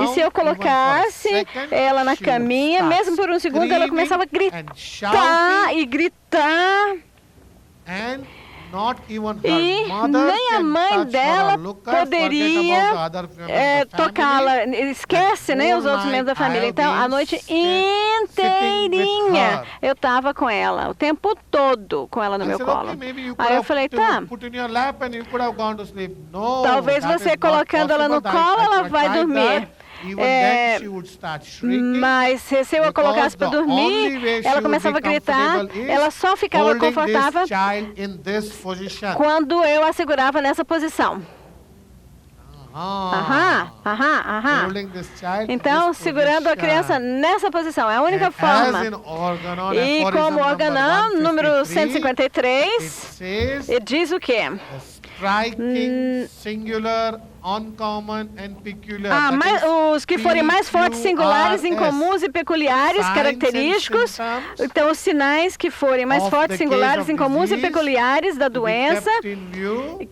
E se eu colocasse ela na caminha, mesmo por um segundo, ela começava a gritar e gritar. E nem a mãe dela poderia tocá-la. Esquece, né, os outros membros da família. Então, a noite inteirinha eu estava com ela, o tempo todo com ela no meu colo. Aí eu falei, tá, talvez você colocando ela no colo, ela vai dormir. Mas se eu a colocasse para dormir, ela começava a gritar, ela só ficava confortável quando eu a segurava nessa posição. Então, segurando a criança nessa posição, é a única forma. E como organão, número 153, ele diz o quê? Os que forem mais fortes, singulares, incomuns e peculiares, característicos. Então, os sinais que forem mais fortes, singulares, incomuns e peculiares da doença,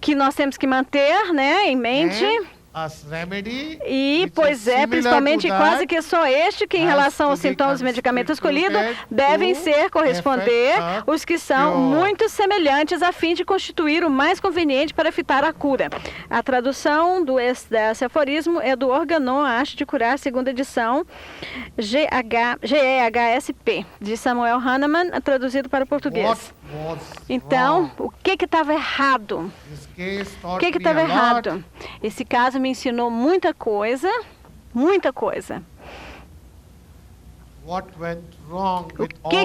que nós temos que manter, né, em mente. E, pois é, principalmente quase que só este que em relação aos sintomas e medicamento escolhido devem corresponder os que são muito semelhantes a fim de constituir o mais conveniente para evitar a cura. A tradução desse aforismo é do Organon, a Arte de Curar, segunda edição, GEHSP, de Samuel Hahnemann, traduzido para o português. Então, o que estava errado? O que estava errado? Esse caso me ensinou muita coisa, muita coisa. O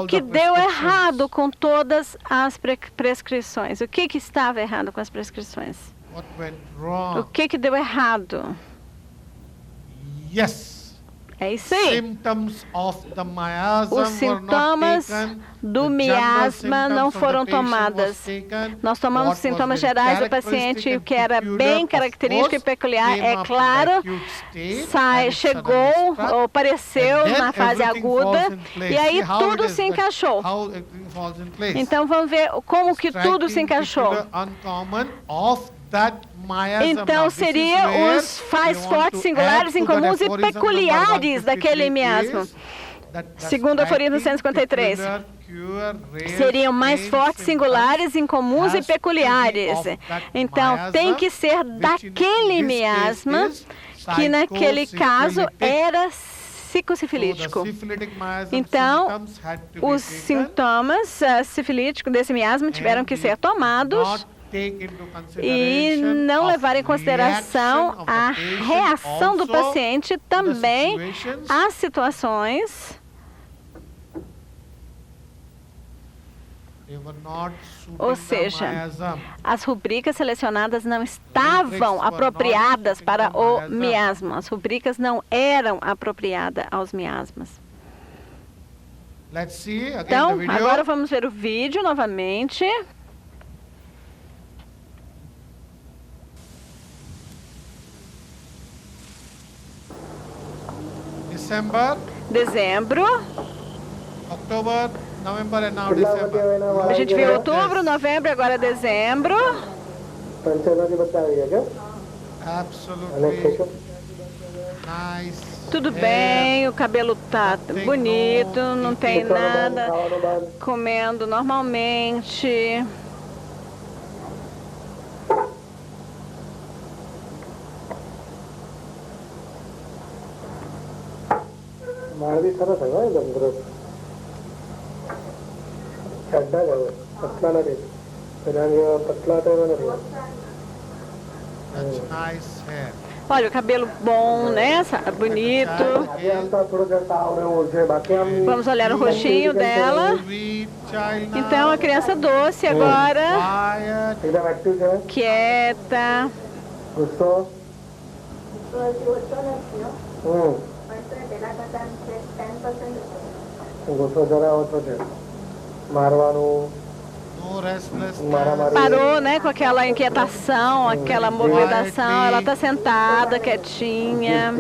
que deu errado com todas as prescrições? O que estava errado com as prescrições? O que deu errado? É isso aí. Os sintomas do miasma não foram tomados. Nós tomamos sintomas gerais do paciente, o que era bem característico e peculiar, é claro, chegou ou apareceu na fase aguda, e aí tudo se encaixou. Então vamos ver como que tudo se encaixou. Então, seriam os mais fortes, singulares, incomuns e peculiares daquele miasma. Segundo o aforismo 153. Seriam mais fortes, singulares, incomuns e peculiares. Então, tem que ser daquele miasma, que naquele caso era psicossifilítico. syphilitic miasm Então, symptoms had to be os taken sintomas sifilíticos desse miasma tiveram que ser tomados not take into e consideration não of levar em consideração reaction of the a patient reação do also paciente também situations às situações. they were not Ou suiting the seja, miasm. as rubricas selecionadas não estavam apropriadas para o miasma. As rubricas não eram apropriadas aos miasmas. Let's see again the Então, video. agora vamos ver o vídeo novamente. December, Dezembro. October, November and now December. A gente viu outubro, novembro, agora dezembro. Absolutely nice. Tudo bem, o cabelo tá bonito, não tem nada, comendo normalmente. मारवी सरस है ना एकदम ग्रोथ चड्डा है पतला नहीं पतला तो नहीं That's nice hair. Olha, o cabelo bom, né? Bonito. Vamos olhar o rostinho dela. Então, a criança doce agora. Quieta. Gostou? Gostou जरा outro dia. Marwanu. Parou, né, com aquela inquietação, aquela movimentação. Ela está sentada, quietinha.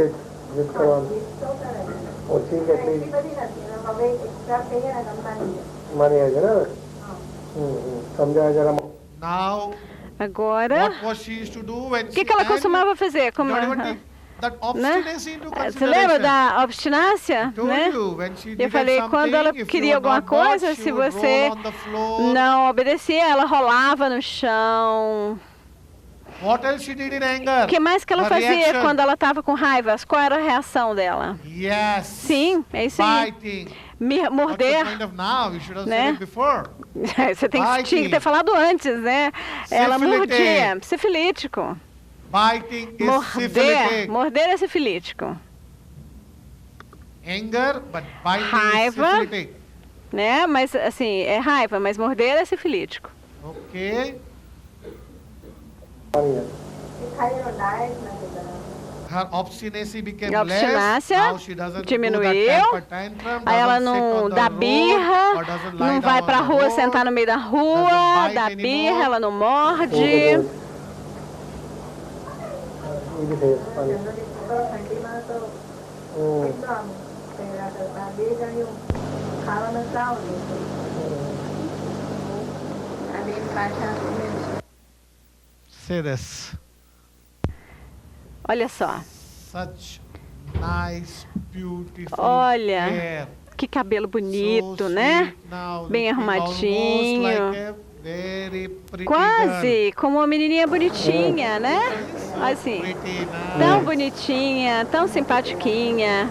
Agora, o que ela costumava fazer? Como, né? Você lembra da obstinácia? Né? Eu falei, quando ela queria alguma coisa, se você não obedecia, ela rolava no chão. O que mais que ela fazia quando ela estava com raiva? Qual era a reação dela? Sim, é isso aí. Morder. Né? Você tinha que ter falado antes, né? Ela mordia. Sifilítico. Morder é sifilítico. Raiva, né? Mas assim, é raiva, mas morder é sifilítico. Ok. A obstinácia diminuiu. Aí ela não dá birra, não vai pra rua sentar no meio da rua, dá birra, ela não morde. Say this. Olha só. Such nice, beautiful Olha, hair. Que cabelo bonito, né? Bem arrumadinho. Quase como uma menininha bonitinha, né? Assim, tão bonitinha, tão simpatiquinha.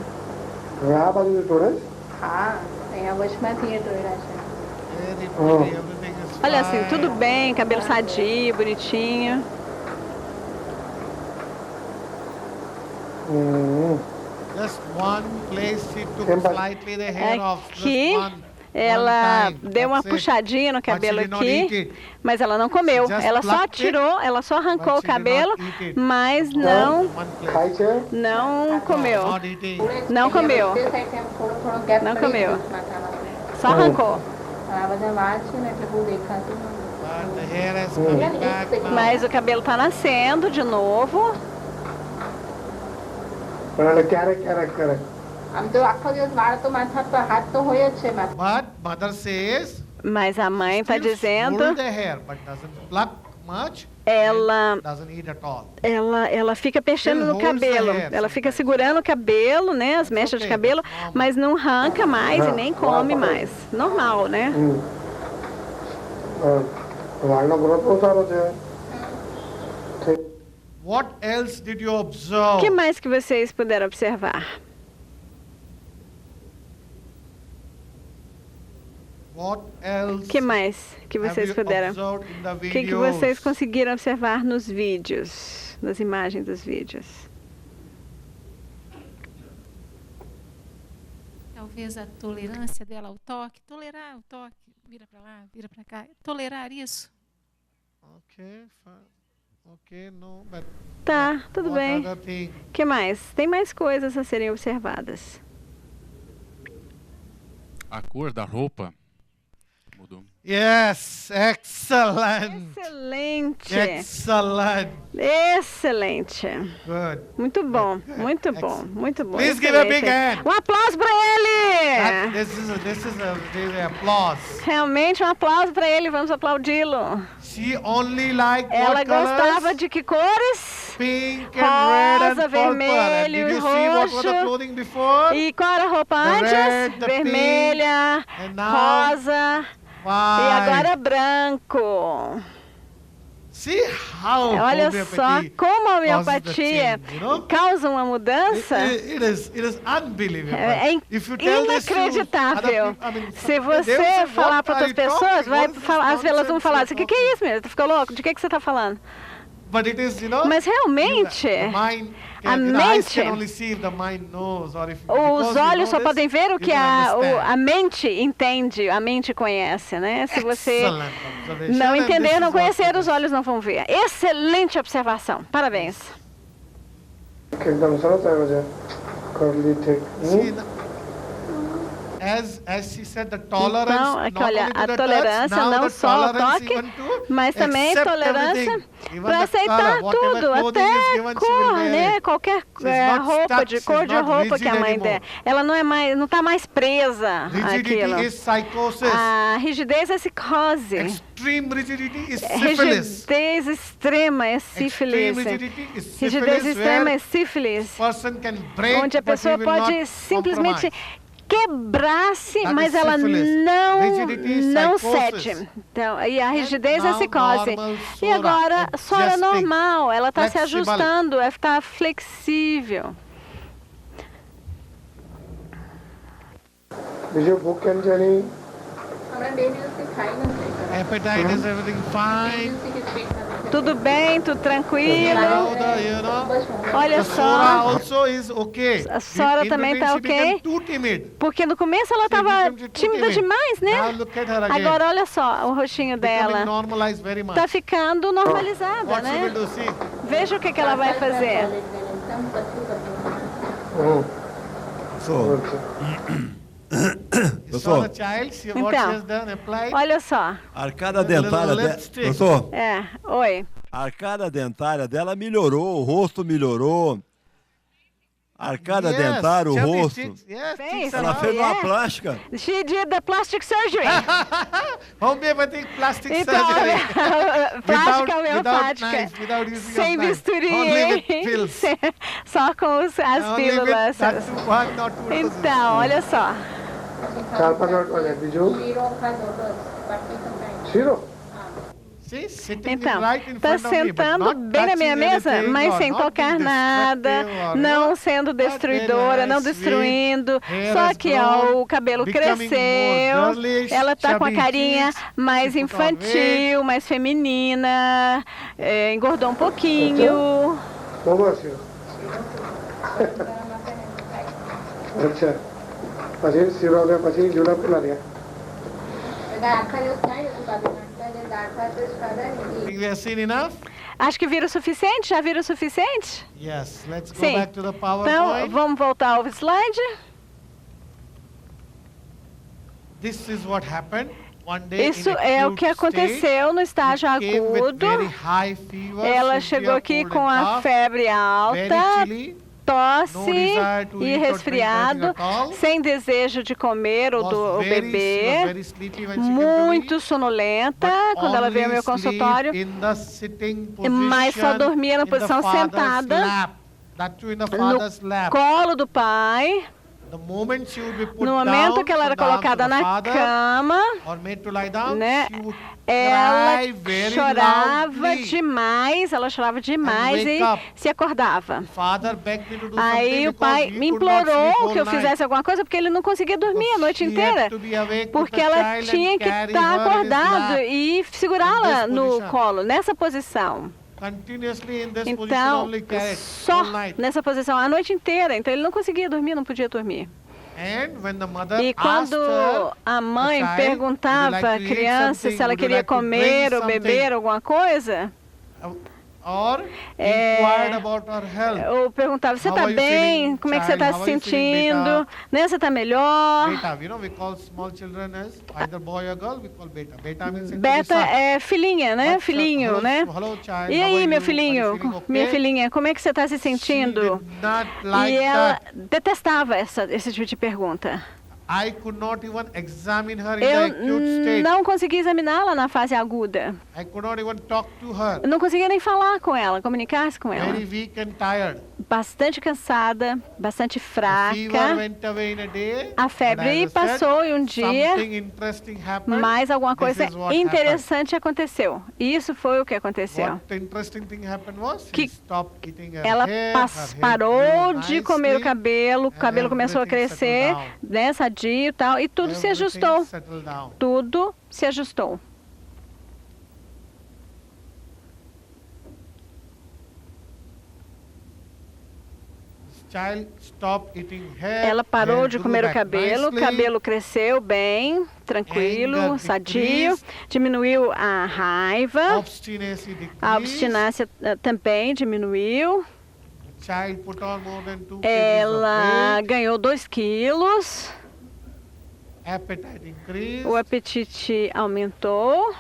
Olha assim, tudo bem, cabelo sadio, bonitinho. Aqui, ela deu uma puxadinha no cabelo aqui, mas ela não comeu. Ela só tirou, ela só arrancou o cabelo, mas não comeu. Não comeu. Não comeu. Só arrancou. Mas o cabelo está nascendo de novo. Mas a mãe está dizendo, ela fica mexendo no cabelo, ela fica segurando o cabelo, né, as mechas de cabelo, mas não arranca mais e nem come mais. Normal, né? What else did you observe? O que mais que vocês puderam observar? What else Que mais que have vocês you puderam? observed in the O que videos? vocês conseguiram observar nos vídeos, nas imagens dos vídeos? Talvez a tolerância dela ao toque, tolerar o toque, vira para lá, vira para cá, tolerar isso. Okay, fine. Okay, no, but Tá, tudo what bem. other thing? Que mais? Tem mais coisas a serem observadas. A cor da roupa mudou. Yes, excellent. Excelente. Excellent. Excelente. Good. Muito bom, muito bom, muito bom. Please give a excelente. big hand. Um aplauso para ele! This is a applause. Realmente um aplauso para ele, vamos aplaudi-lo. She only liked Ela what colors? gostava de que cores? Pink and red and Rosa, purple. And vermelho did e you see what was the roxo. clothing before? E qual era a roupa The antes? red, the Vermelha, pink, and now rosa e white. agora branco. See how Olha só homeopathy como a causes the homeopatia change, you know? causa uma mudança. It is unbelievable. É If you tell this to inacreditável. other people, I mean, Se they will você say, falar "What para are outras you pessoas, talking? vai What is this falar, as elas vão nonsense falar you're assim, o que é isso mesmo? Tu ficou louco? De que você está falando? But it is, you know, Mas realmente, the mind a can, the eyes mente, can only see if the mind knows, or if os because you olhos só know podem this, ver o you que can understand. a mente entende, a mente conhece, né? Se você Excellent observation, não and entender, this não is what conhecer, os olhos não vão ver. Excelente observação. Parabéns. एकदम सरस आएको छ curly thick. See, as she said, the tolerance, Então, é que not olha, only to a the tolerância touch, now não the só ao tolerance toque, even to mas também accept tolerância everything, even para the aceitar color, whatever tudo, clothing até is given, she will cor, wear né? it. Qualquer She's not roupa, stuck, de she's cor de not roupa que a rigid mãe anymore. der. Ela não está mais presa Rigidity àquilo. is psychosis. A rigidez é psicose. Extreme rigidity is syphilis. Rigidez extrema é sífilis. Extreme rigidity is syphilis, Rigidez extrema where é sífilis. person can break, Onde a but he pessoa will pode not simplesmente compromise. quebrar-se, That mas is ela syphilis. não Rigidity is psychosis. cede. Então, e a rigidez é now psicose. normal E Sora, agora, Sora adjusting, normal, ela está se flexible. ajustando, está flexível. બીજું ભૂખ કેમ છે એની? Appetite is everything fine. Tudo bem, tudo tranquilo. Now you know, Olha the Sora só, also is okay. a Sora In também between está she became ok. too timid. Porque no começo ela estava tímida demais, Now né? look at her again. Agora olha só o rostinho Becoming dela. normalized very much. Está ficando normalizada, What she né? will do, see? Veja o que ela vai fazer. You saw the child, see what she Então, has done, applied. olha só. A arcada dentária dela. lipstick. Doutor, É, oi. a arcada dentária dela melhorou, o rosto melhorou. A arcada Yes, dentária, o chubby rosto. cheeks, yes, Fez, cheeks Ela are fez uma yeah. plástica. She did the plastic surgery. homeopathic plastic Então, surgery. plástica without homeopática. knife, without using Sem of knife. bisturi, Only with pills. só com as Only with pílulas. that one or two doses. Então, olha só. 4-5 મિનિટ અને બીજું શીરો. See, sitting Então, right in está front of me, but sentando not bem na minha touching mesa, anything mas or sem not tocar being nada, destructive or, não sendo destruidora, não nice, destruindo. hair Só has que ó, grown, o cabelo becoming cresceu, more girlish, ela está com a chubby carinha cheeks, mais she put on infantil, mais feminina, engordou um pouquinho. બહુ શીરો. અચ્છા. પછી શીરો ને પછી જૂના પેલા રહ્યા. Think we have seen enough? Acho que viram o suficiente? Já viram o suficiente? Yes, let's go Sim. back to the Então, PowerPoint. vamos voltar ao slide. This is what happened. One day Isso in é o acute que aconteceu no estágio stage, came with agudo. very high fever, Ela severe chegou aqui cold com and a cough, febre very alta, chilly, tosse no desire to e eat or drink resfriado, anything at all. sem desejo de comer ou Was do very- she was beber, very sleepy when she came to me, muito sonolenta but quando ela veio ao only meu consultório, sleep in the sitting mas só position, dormia na in the posição father's sentada lap. That too in the no father's lap. colo do pai. The moment she would be put No momento down que ela era from the arms colocada of the na father, cama, or made to lie down, né, she would ela cry very chorava loudly. demais, ela chorava demais wake e up. se acordava. Father begged me to do Aí something o because pai he me could not sleep implorou que eu all night. fizesse alguma coisa porque ele não conseguia dormir a noite She inteira. had to be awake with Porque the ela child and tinha que carry estar her in his acordado lap. e segurá-la In this no position. colo, nessa posição. Continuously in this position Então, only carried só all night. nessa posição a noite inteira. Então ele não conseguia dormir, não podia dormir. And when the mother E quando asked her, a mãe child, perguntava "Would you à like to eat criança something? se ela Would you queria like to comer drink ou something?" beber alguma coisa, or É, inquired about her health. ou perguntava, você How está are you bem? feeling, Como é que você child? está se How are you feeling, sentindo? beta? Né? Você está melhor? Beta, you know, we call small children as either boy or girl, we call beta. Beta means Beta é filhinha, né? What's up? Filhinho, Hello, né? hello, child. E How aí, are meu you? filhinho, Are you feeling okay? minha filhinha, como é que você está se sentindo? Not E like ela that. detestava esse tipo de pergunta. I could not even examine her in the acute Eu state. não consegui examiná-la na fase aguda. I could not even talk to her. Eu não conseguia nem falar com ela, comunicar-se com ela. Very weak and tired. Bastante cansada, bastante Fever fraca. went away in a day. A but febre as I said, passou em um dia, something interesting happened. mas alguma This coisa is what interessante aconteceu. E isso foi o que aconteceu. What the interesting thing happened was she Que stopped eating her ela hair, her hair parou grew de comer o nicely, cabelo começou a everything crescer, settled né, sadio e tal, e tudo se Everything ajustou. settled down. Tudo se ajustou. Child stopped eating hair, Ela parou hair de grew comer o back cabelo, o nicely, cabelo cresceu bem, tranquilo, Anger sadio, decreased, diminuiu a raiva, obstinacy decreased, a obstinância também diminuiu. child put on more than 2 kg of Ela weight, ganhou 2 quilos, appetite increased, o apetite aumentou,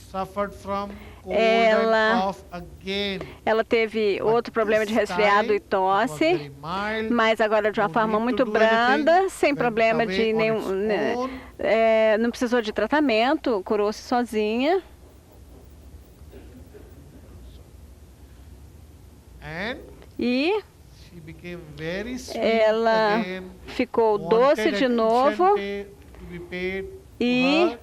suffered from cold Ela- and cough again. ela teve outro problema de resfriado e tosse, mas agora de uma forma muito branda, sem problema de nenhum, né, não precisou de tratamento, curou-se sozinha. And E she became very sweet ela again, ficou wanted doce de attention novo to be paid to e her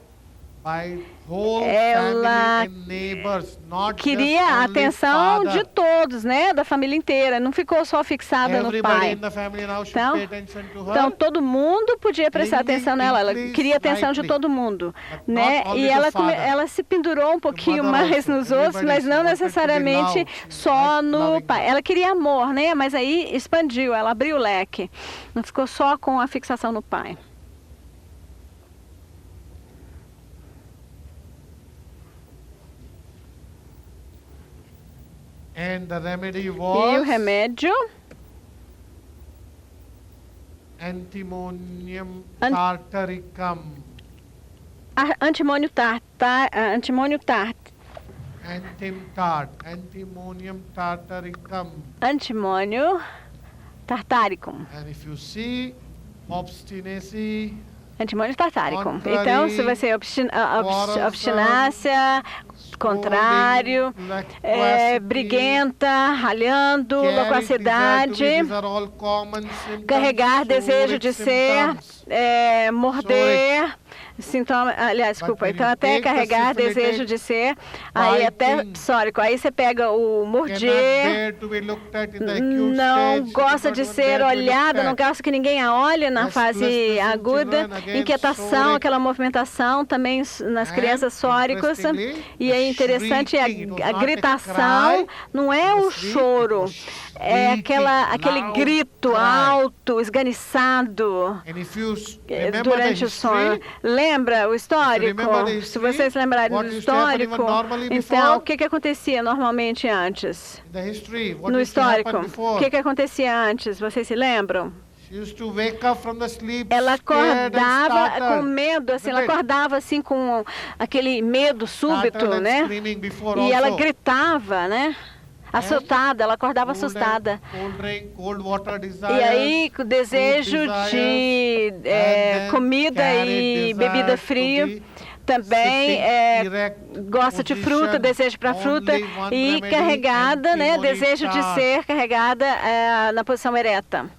by whole ela family and neighbors, not queria just a only atenção father. de todos, né, da família inteira. Não ficou só fixada no Everybody pai. in the family now should Então, pay attention to her. Então todo mundo podia prestar Clinging atenção nela. Ela deeply, queria a atenção de slightly, todo mundo, but né? not only E the ela father. ela se pendurou um pouquinho mother mais also, nos outros, everybody mas she não wanted to be necessariamente loved, she só liked no loving pai. them. Ela queria amor, né? Mas aí expandiu, ela abriu o leque. Não ficou só com a fixação no pai. And the remedy E o was remédio antimonium An- tartaricum. antimônio antimônio Antimonium tartaricum. antimônio tartáricum. And if you see obstinacy, Antimônio tartáricum. Contrary, Então, se você quarrelsome, obstinácia, contrário, briguenta, ralhando, loquacidade, carregar desejo de ser, morder, sintoma, aliás, desculpa, então até carregar desejo de ser, aí até psórico, aí você pega o morder, não gosta de ser olhada, não gosta que ninguém a olhe na fase aguda, inquietação, aquela movimentação também nas crianças sóricos, e é interessante a gritação, não é o choro, é aquele grito alto, esganiçado durante o sono. Lembra o histórico? Se vocês lembrarem do histórico, então o que acontecia normalmente antes? No histórico, o que acontecia antes? Vocês se lembram? Ela acordava com medo, assim, ela acordava assim com aquele medo súbito, né? E ela gritava, né? Assustada, ela acordava assustada. E aí, o desejo de comida e bebida fria, também gosta de fruta, desejo para fruta, e carregada, né? Desejo de ser carregada na posição ereta.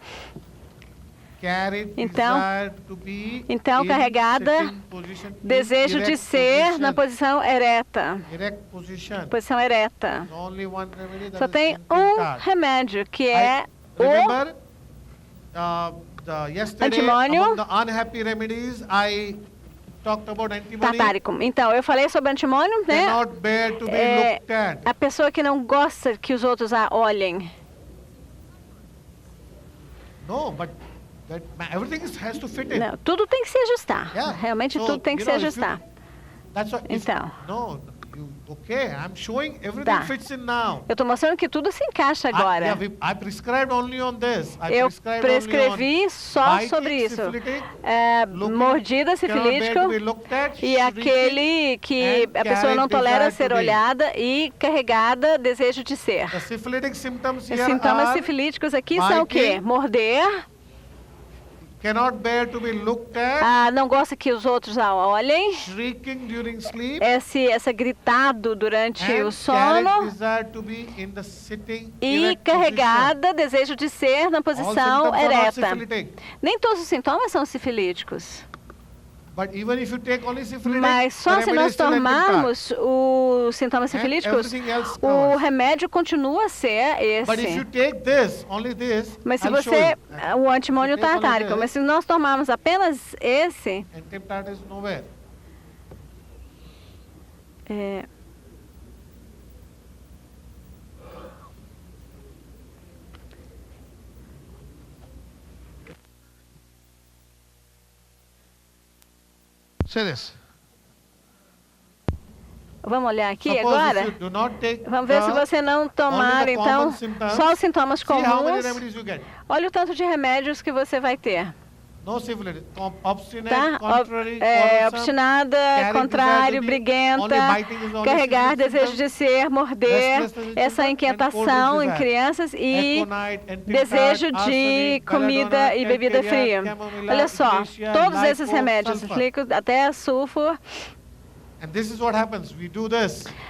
Então, carregada, desejo de ser na posição ereta. Posição ereta. Só tem um remédio, que é o antimônio tartárico. Então, eu falei sobre antimônio, né? A pessoa que não gosta que os outros a olhem. Não, tudo tem que se ajustar. Realmente tudo tem que se ajustar. Então, tá. Eu estou mostrando que tudo se encaixa agora. Eu prescrevi só sobre isso. Mordida, sifilítico, e aquele que a pessoa não tolera ser olhada, e carregada, desejo de ser. Os sintomas sifilíticos aqui são o quê? Morder. Não gosta que os outros a olhem. Essa gritado durante o sono. E carregada, desejo de ser na posição ereta. Nem todos os sintomas são sifilíticos. Mas só se nós tomarmos os sintomas sifilíticos, o remédio continua a ser esse. Mas se você, o antimônio tartárico, mas se nós tomarmos apenas esse, vamos olhar aqui agora? Vamos ver se você não tomar, então, só os sintomas comuns. Olha o tanto de remédios que você vai ter. Tá? Obstinada, contrário, briguenta, carregar, desejo de ser, morder, essa inquietação em crianças e desejo de comida e bebida fria. Olha só, todos esses remédios, até sulfur.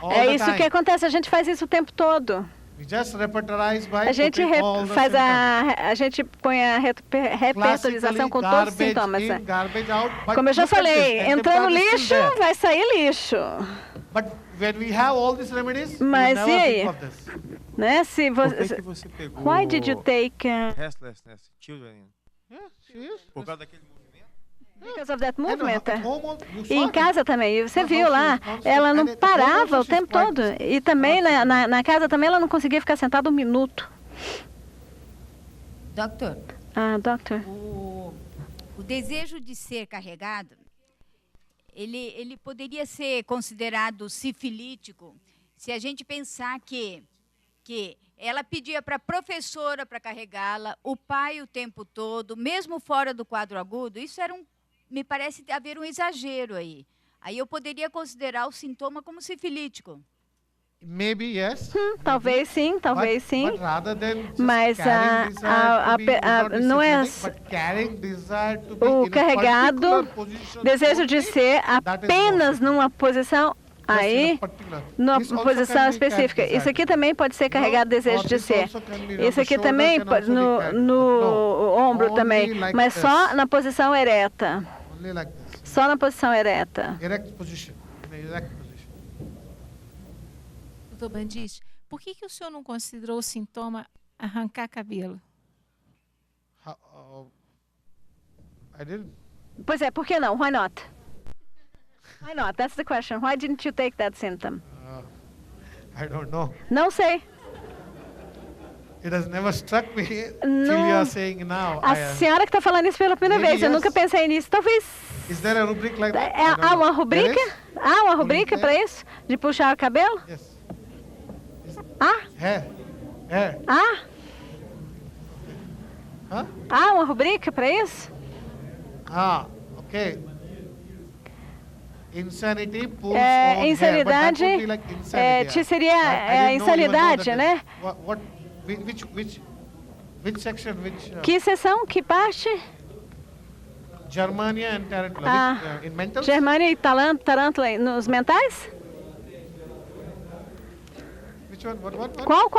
É isso que acontece, a gente faz isso o tempo todo. A gente faz a gente põe a repertorização com todos os sintomas. Como eu já falei, entrando no lixo, vai sair lixo. Mas e aí? Né? Se você, why did you take restlessness, children? Por causa daquele movimento? Because of that movement. E em casa também, você viu lá, ela não parava o tempo todo. E também na casa também ela não conseguia ficar sentada um minuto. Doctor. Doctor. O desejo de ser carregado, ele poderia ser considerado sifilítico se a gente pensar que ela pedia para a professora para carregá-la, o pai o tempo todo, mesmo fora do quadro agudo. Isso era me parece haver um exagero aí. Aí eu poderia considerar o sintoma como sifilítico. Maybe yes. Talvez sim, talvez sim. Mas não é o carregado, desejo de ser apenas numa posição aí, numa posição específica. Isso aqui também pode ser carregado desejo de ser. Isso aqui também no ombro também, mas só na posição ereta. Só na posição ereta. Doutor Bandiche, por que o senhor não considerou o sintoma arrancar cabelo? Pois é, por que não? Why not? Why not? That's the question. Why didn't you take that symptom? I don't know. Não sei. It has never struck me till you are saying now. A senhora que está falando isso pela primeira vez, eu nunca pensei nisso. Talvez. Is there a rubric like that? Há uma rubrica? Há uma rubrica para isso? De puxar o cabelo? Yes. Hair. Há uma rubrica para isso? Ok. Insanity pulls insanidade, seria insanidade, né? Which section? Que seção? Que parte? Germania and Tarantula. In mental? Germania e Tarantula nos mentais? Which one? What? Qual?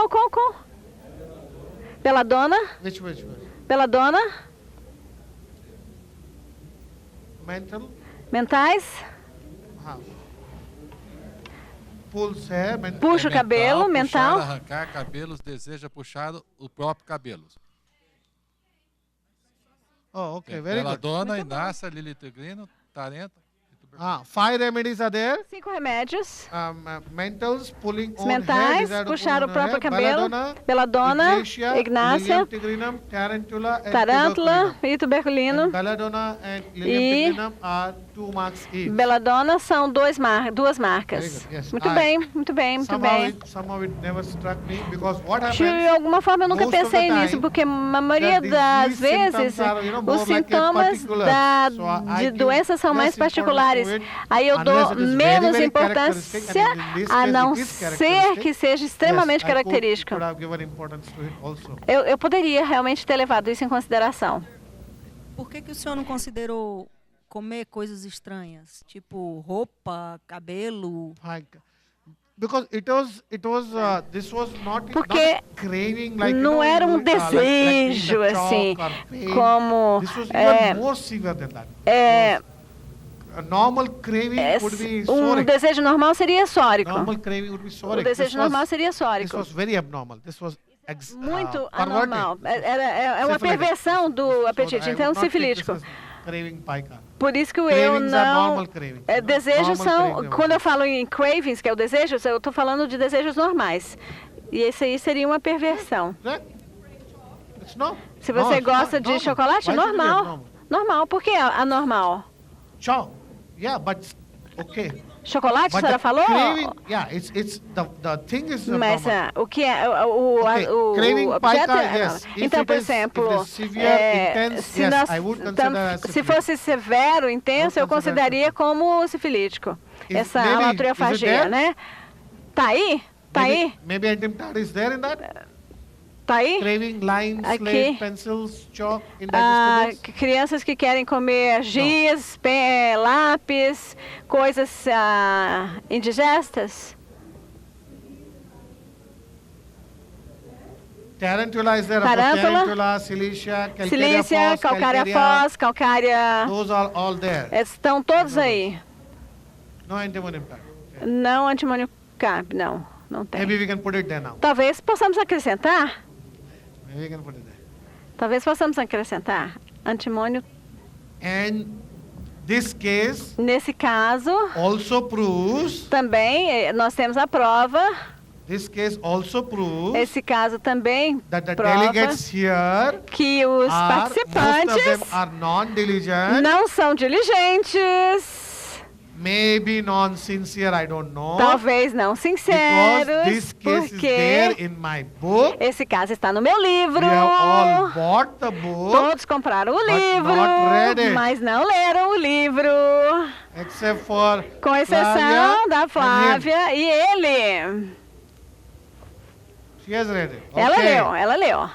Belladonna? Which? Belladonna? mental. Mentais. Pulls hair. Puxa o cabelo, mental. Puxar, arrancar cabelos, deseja puxar o próprio cabelo. Oh, okay, very good. Belladonna, Inácia, Lili Tegrino, Tarenta. 5 remedies are there. 5 remédios. Mentals, pulling on Mentais, hair, puxar o próprio hair, cabelo. Belladonna, Ignácia, Tigrinum, Tarantula, Tarântula e tuberculino. Belladonna and E Tigrinum are 2 marks each. Belladonna são duas marcas. Yes, Muito bem, muito bem, muito bem. Somehow it never struck me because what De happens, alguma forma eu nunca most of the pensei time, nisso, porque a maioria that das these vezes symptoms are, os more like a sintomas particular. So I de give doenças são mais less importance to particulares. it, Aí eu dou unless it is menos very importância, characteristic, and in this a case não it is ser characteristic. que seja extremamente Yes, I característico. could have given importance to it also. Eu poderia realmente ter levado isso em consideração. Por que o senhor não considerou comer coisas estranhas? Tipo roupa, cabelo? Because this was not Porque craving like não era um desejo assim, como more severe than that. A normal craving would be psoric. Desejo normal seria sórico. Normal craving would be psoric. O desejo normal seria sórico. This was very abnormal. This was muito anormal. É uma perversão do apetite, então sifilítico. Por isso que eu não... Desejos são... Quando eu falo em cravings, que é o desejo, eu estou falando de desejos normais. E esse aí seria uma perversão. Se você gosta de chocolate, normal. Normal. Por que anormal? Yeah, but okay. Chocolate, a senhora falou? Yeah, it's the thing is mas o que é o objeto? Então, por exemplo, se fosse severo, intenso, eu consideraria como sifilítico. Essa alautriofagia, né? Tá aí? Tá aí? Maybe antiptar is there in that? Tá aí? Craving lines, slate, pencils, chalk, crianças que querem comer giz, lápis, coisas indigestas. Tarantula is there. Tarântula, silícia, calcária fós, calcária... Those are all there. Estão todos aí. No antimonium carb. Não antimônio carb, não. Não tem. Maybe we can put it there now. Talvez possamos acrescentar. Maybe we can put it there. Talvez possamos acrescentar antimônio. And this case nesse caso also proves, também nós temos a prova. This case also proves esse caso também that the prova delegates here que os participantes não são diligentes. Maybe non-sincere, I don't know. Talvez não sinceros, this case porque is there in my book. Esse caso está no meu livro. We have all bought the book, todos compraram o livro, mas não leram o livro. Except for com exceção da Flávia e ele. She has read it. Okay. Ela leu.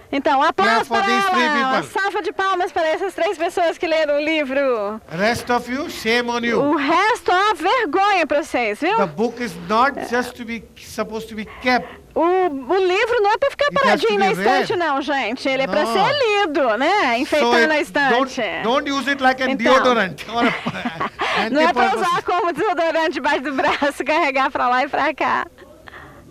Então, aplausos para ela. Uma salva de palmas para essas 3 pessoas que leram o livro. Rest of you, shame on you. O resto é uma vergonha para vocês, viu? The book is not just supposed to be kept. O livro não é para ficar paradinho na estante, não, gente. Ele é para ser lido, né? Enfeitando a estante. Don't use it like a deodorant. Não é para usar como desodorante debaixo do braço, carregar para lá e para cá.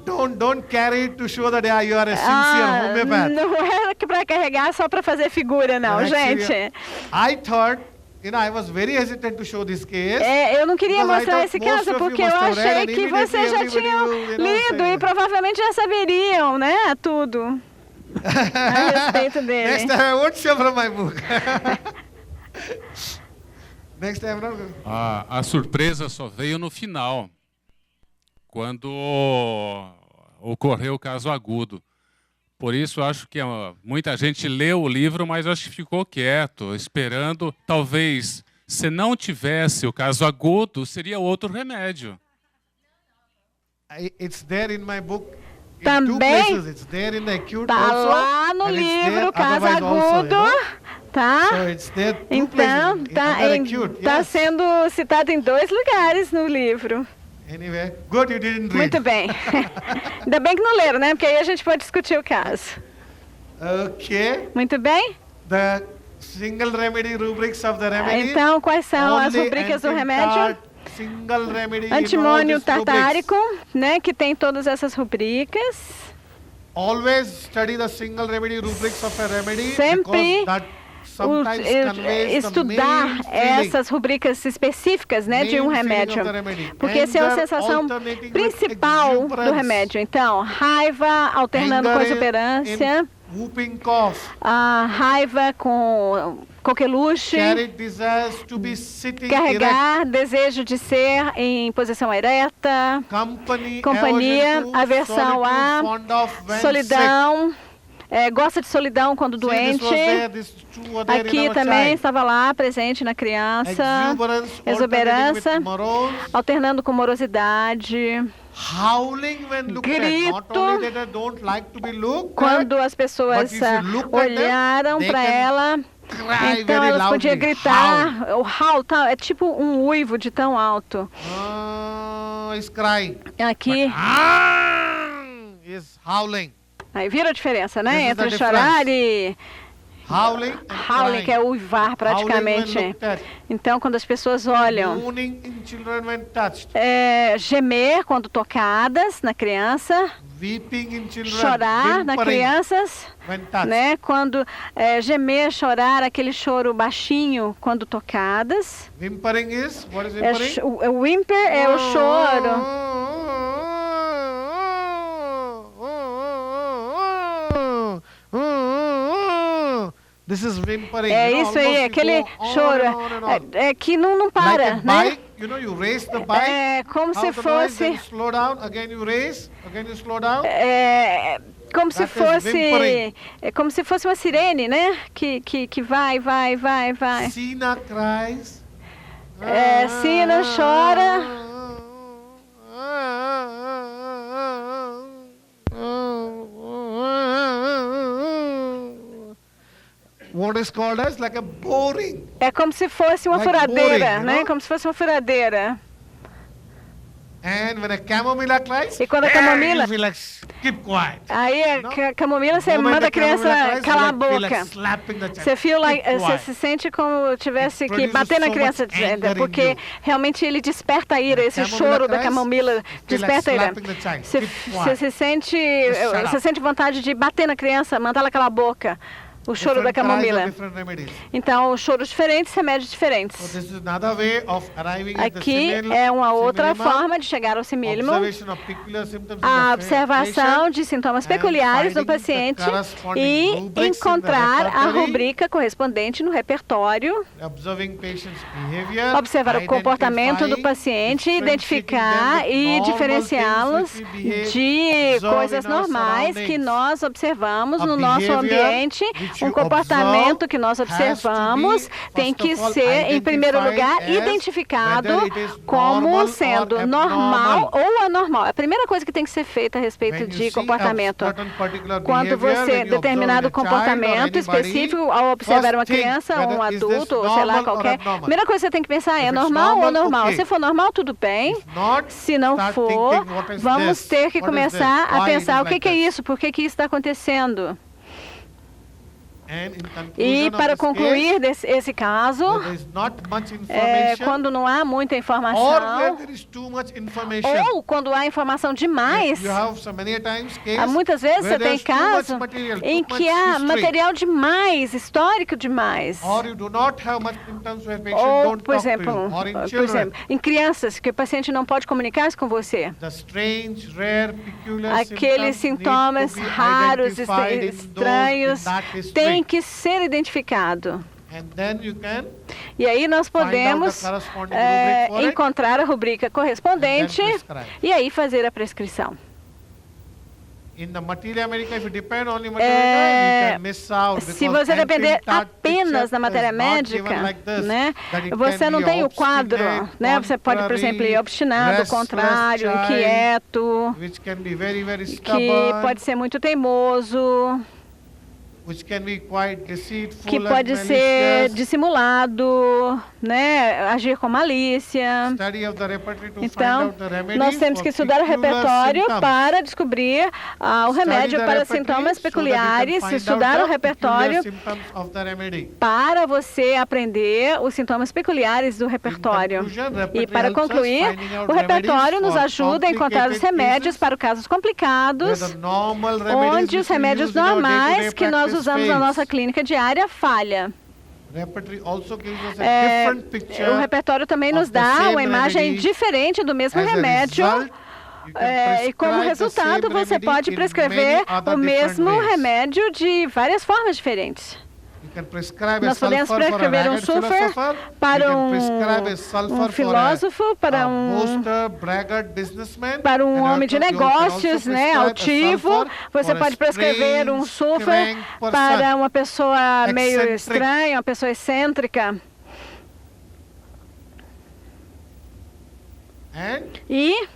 Don't carry it to show that you are a sincere homeopath. Não é para carregar só para fazer figura, não, gente. I thought, I was very hesitant to show this case. Eu não queria mostrar esse caso porque eu achei que vocês já tinham lido e provavelmente já saberiam, né, tudo a respeito dele. Next time I won't show from my book. Next time not. A surpresa só veio no final, quando ocorreu o caso agudo. Por isso, acho que muita gente leu o livro, mas acho que ficou quieto, esperando. Talvez, se não tivesse o caso agudo, seria outro remédio. It's there in my book. Também está lá no livro o caso agudo, tá? Então, está sendo citado em 2 lugares no livro. Anyway, good, you didn't read. Muito bem. Ainda bem que não leram, né? Porque aí a gente pode discutir o caso. Okay. Muito bem. The Single remedy rubrics of the remedy. Então, quais são as Only rubricas do anti-tart, remédio? single remedy in all Antimônio these rubrics. tartárico, né, que tem todas essas rubricas. Always study the single remedy rubrics of a remedy, Sempre because that sometimes conveys the estudar main feeling. essas rubricas específicas, né, de um Main feeling remédio, of the remedy. porque essa é a Anger sensação alternating with principal do exuberance. remédio. Então, raiva alternando com Anger exuberância, in whooping cough. a raiva com coqueluche, Carry desires to be sitting erect. carregar, desejo de ser em posição ereta, companhia, aversion to, aversão a, solitude, fond of when solidão, gosta de solidão quando sick. See, this doente. was there, this two were there in Aqui our também child. estava lá, presente na criança, Exuberance, exuberância, alternating with morose. alternando com morosidade, Howling when looked at. Not grito only that they don't like to be looked quando at, as pessoas but if you look at them, olharam they para can ela. cry Então very elas podiam loudly. gritar, o howl, tá, é tipo um uivo de tão alto. Is crying. Aqui, Is howling. aí vira a diferença, This né? is the Entre difference. chorar e Howling and howling, que é crying. uivar praticamente. Howling when looked at. Então, quando as pessoas olham, Moaning in children when touched. gemer quando tocadas na criança, Weeping in children. chorar na whimpering crianças, when touched. né? Quando gemer, chorar, aquele choro baixinho quando tocadas. Whimpering is, what is É whimpering? o whimper é o choro. This is whimpering. É you know, isso aí, almost you aquele go on choro and on and on. é que não para, Like a né? bike, you know, you race the bike. É como se out the noise, then fosse, you slow down, again you race, again you slow down. como se That is fosse, whimpering. é como se fosse uma sirene, né? Que vai. Sina cries. Sina chora. What is called as like a boring. É como se fosse uma Like furadeira, boring, you né? know? Como se fosse uma furadeira. And when a chamomilla cries, E quando a camomila, you feel like, keep quiet. aí a camomila você Moment manda a the chamomilla criança cries, calar a you feel like boca. slapping the child. Você feel like, Keep você quiet. se sente como tivesse que produces bater na so criança, much anger in porque you. realmente ele desperta a ira, esse Chamomilla choro da cries, camomila feel like desperta a ira. slapping the child. Você Keep quiet. se sente, Just shut você up. sente vontade de bater na criança, mandar ela calar a boca. O choro da Different cries of camomila. different remedies. Então, choros diferentes, remédios So diferentes. this is another way of arriving at the Aqui simil- é uma outra similima, forma de chegar ao simílimo. observation of peculiar symptoms in A the observação patient, de sintomas and peculiares do finding the paciente corresponding e rubrics in the encontrar a repertory, rubrica correspondente no repertório, observing patient's behavior, observar o comportamento do identifying, paciente, differentiating identificar them with e normal diferenciá-los things which we behave, de observe coisas in our normais que surroundings. nós observamos A no nosso behavior ambiente, which um you comportamento que nós observe has to observamos be, tem first que of all, ser, em primeiro lugar, identified as identificado whether it is normal como or sendo normal abnormal. ou anormal. A primeira coisa que tem que ser feita a respeito When you de see a comportamento. certain particular Quando behavior, você, when you determinado observe in a child or comportamento anybody, específico, ao observar first uma think criança ou um whether is this adulto, ou sei lá, normal or qualquer. abnormal. Primeira coisa que você tem que pensar é If it's normal ou normal, normal? okay. Se for normal, tudo bem. Not Se não start for, thinking, what is vamos this? ter que What is começar this? a Why it pensar is o que like que é this? isso, por que que isso está acontecendo. And in conclusion E of para this concluir case, esse caso, there is not much information, quando não há muita or informação, where there is too much information. ou quando há informação demais, You have so many times há case muitas vezes where você tem there's too much caso material, em too que much há history. material demais, histórico demais. Or you do not have much symptoms where patient Ou, don't por talk to exemplo, you. Or in children, em crianças, que o paciente não pode comunicar-se com você. the strange, rare, peculiar Aqueles symptoms sintomas need to be raros, identified in those- estranhos, in that history. têm que ser identificados. And then you can E aí nós find out the podemos corresponding rubric for it, encontrar a rubrica correspondente and then prescribe. e aí fazer a prescrição. In the Materia Medica, if you depend only on Materia Medica, you can miss out Se because você depender anti-tart apenas picture da matéria is not médica, given like this, né, that it você can não be tem o quadro, obstinate, né? Você pode, por exemplo, ir obstinado, restless contrário, child, inquieto, which can be very, very que stubborn, pode ser muito teimoso, which can be quite deceitful que and pode ser malicious. dissimulado, né, agir com malícia. Study of the repertory to find Então, out the remedy nós temos que for estudar o peculiar repertório symptoms. para descobrir o remédio the para repertory sintomas so that you can peculiares, find estudar out o the repertório peculiar symptoms of the remedy. para você aprender os sintomas peculiares do repertório. E para concluir, o repertório nos ajuda a encontrar os remédios para casos complicados, onde os remédios normais que nós usamos na nossa clínica diária falha. Repertory also gives us a different picture O repertório também nos of the dá same uma imagem remedy. diferente do mesmo As a remédio. result, you can E como prescribe the resultado, same você remedy pode in prescrever many other o mesmo different ways. remédio de várias formas diferentes. You can prescribe a Nós podemos sulfur for a prescrever ragged sulfur philosopher. para You can prescribe a sulfur filósofo, para boaster, braggart businessman. para And homem de also you can negócios, also né, prescribe a altivo. sulfur Você for a pode prescrever strange, sulfur crank person. para uma pessoa meio Eccentric. estranha, uma pessoa excêntrica. And E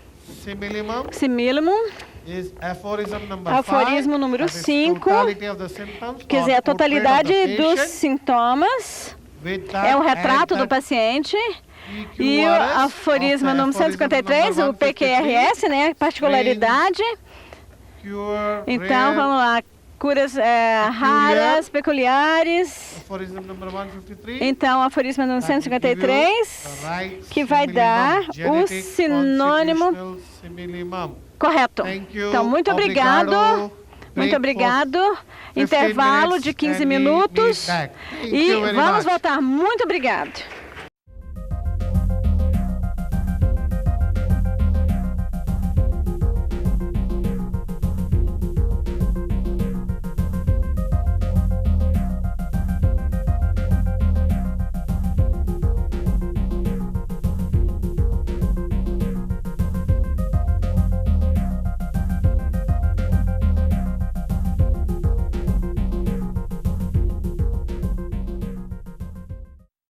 simillimum, is aphorism number aforismo 5, número that is 5, totality of the symptoms quer dizer, or a portrait of totalidade the dos patient sintomas with that é o retrato and do that paciente. E o PQRS aforismo of the número aphorism 153, number o PQRS, né, particularidade. cure, Então, rare, vamos lá. Curas raras, peculiares. aphorism number 153. Então, aforismo número 153, que vai dar o sinônimo correto. Então, muito obrigado. Muito obrigado. Intervalo de 15 minutos. E vamos voltar. Muito obrigado.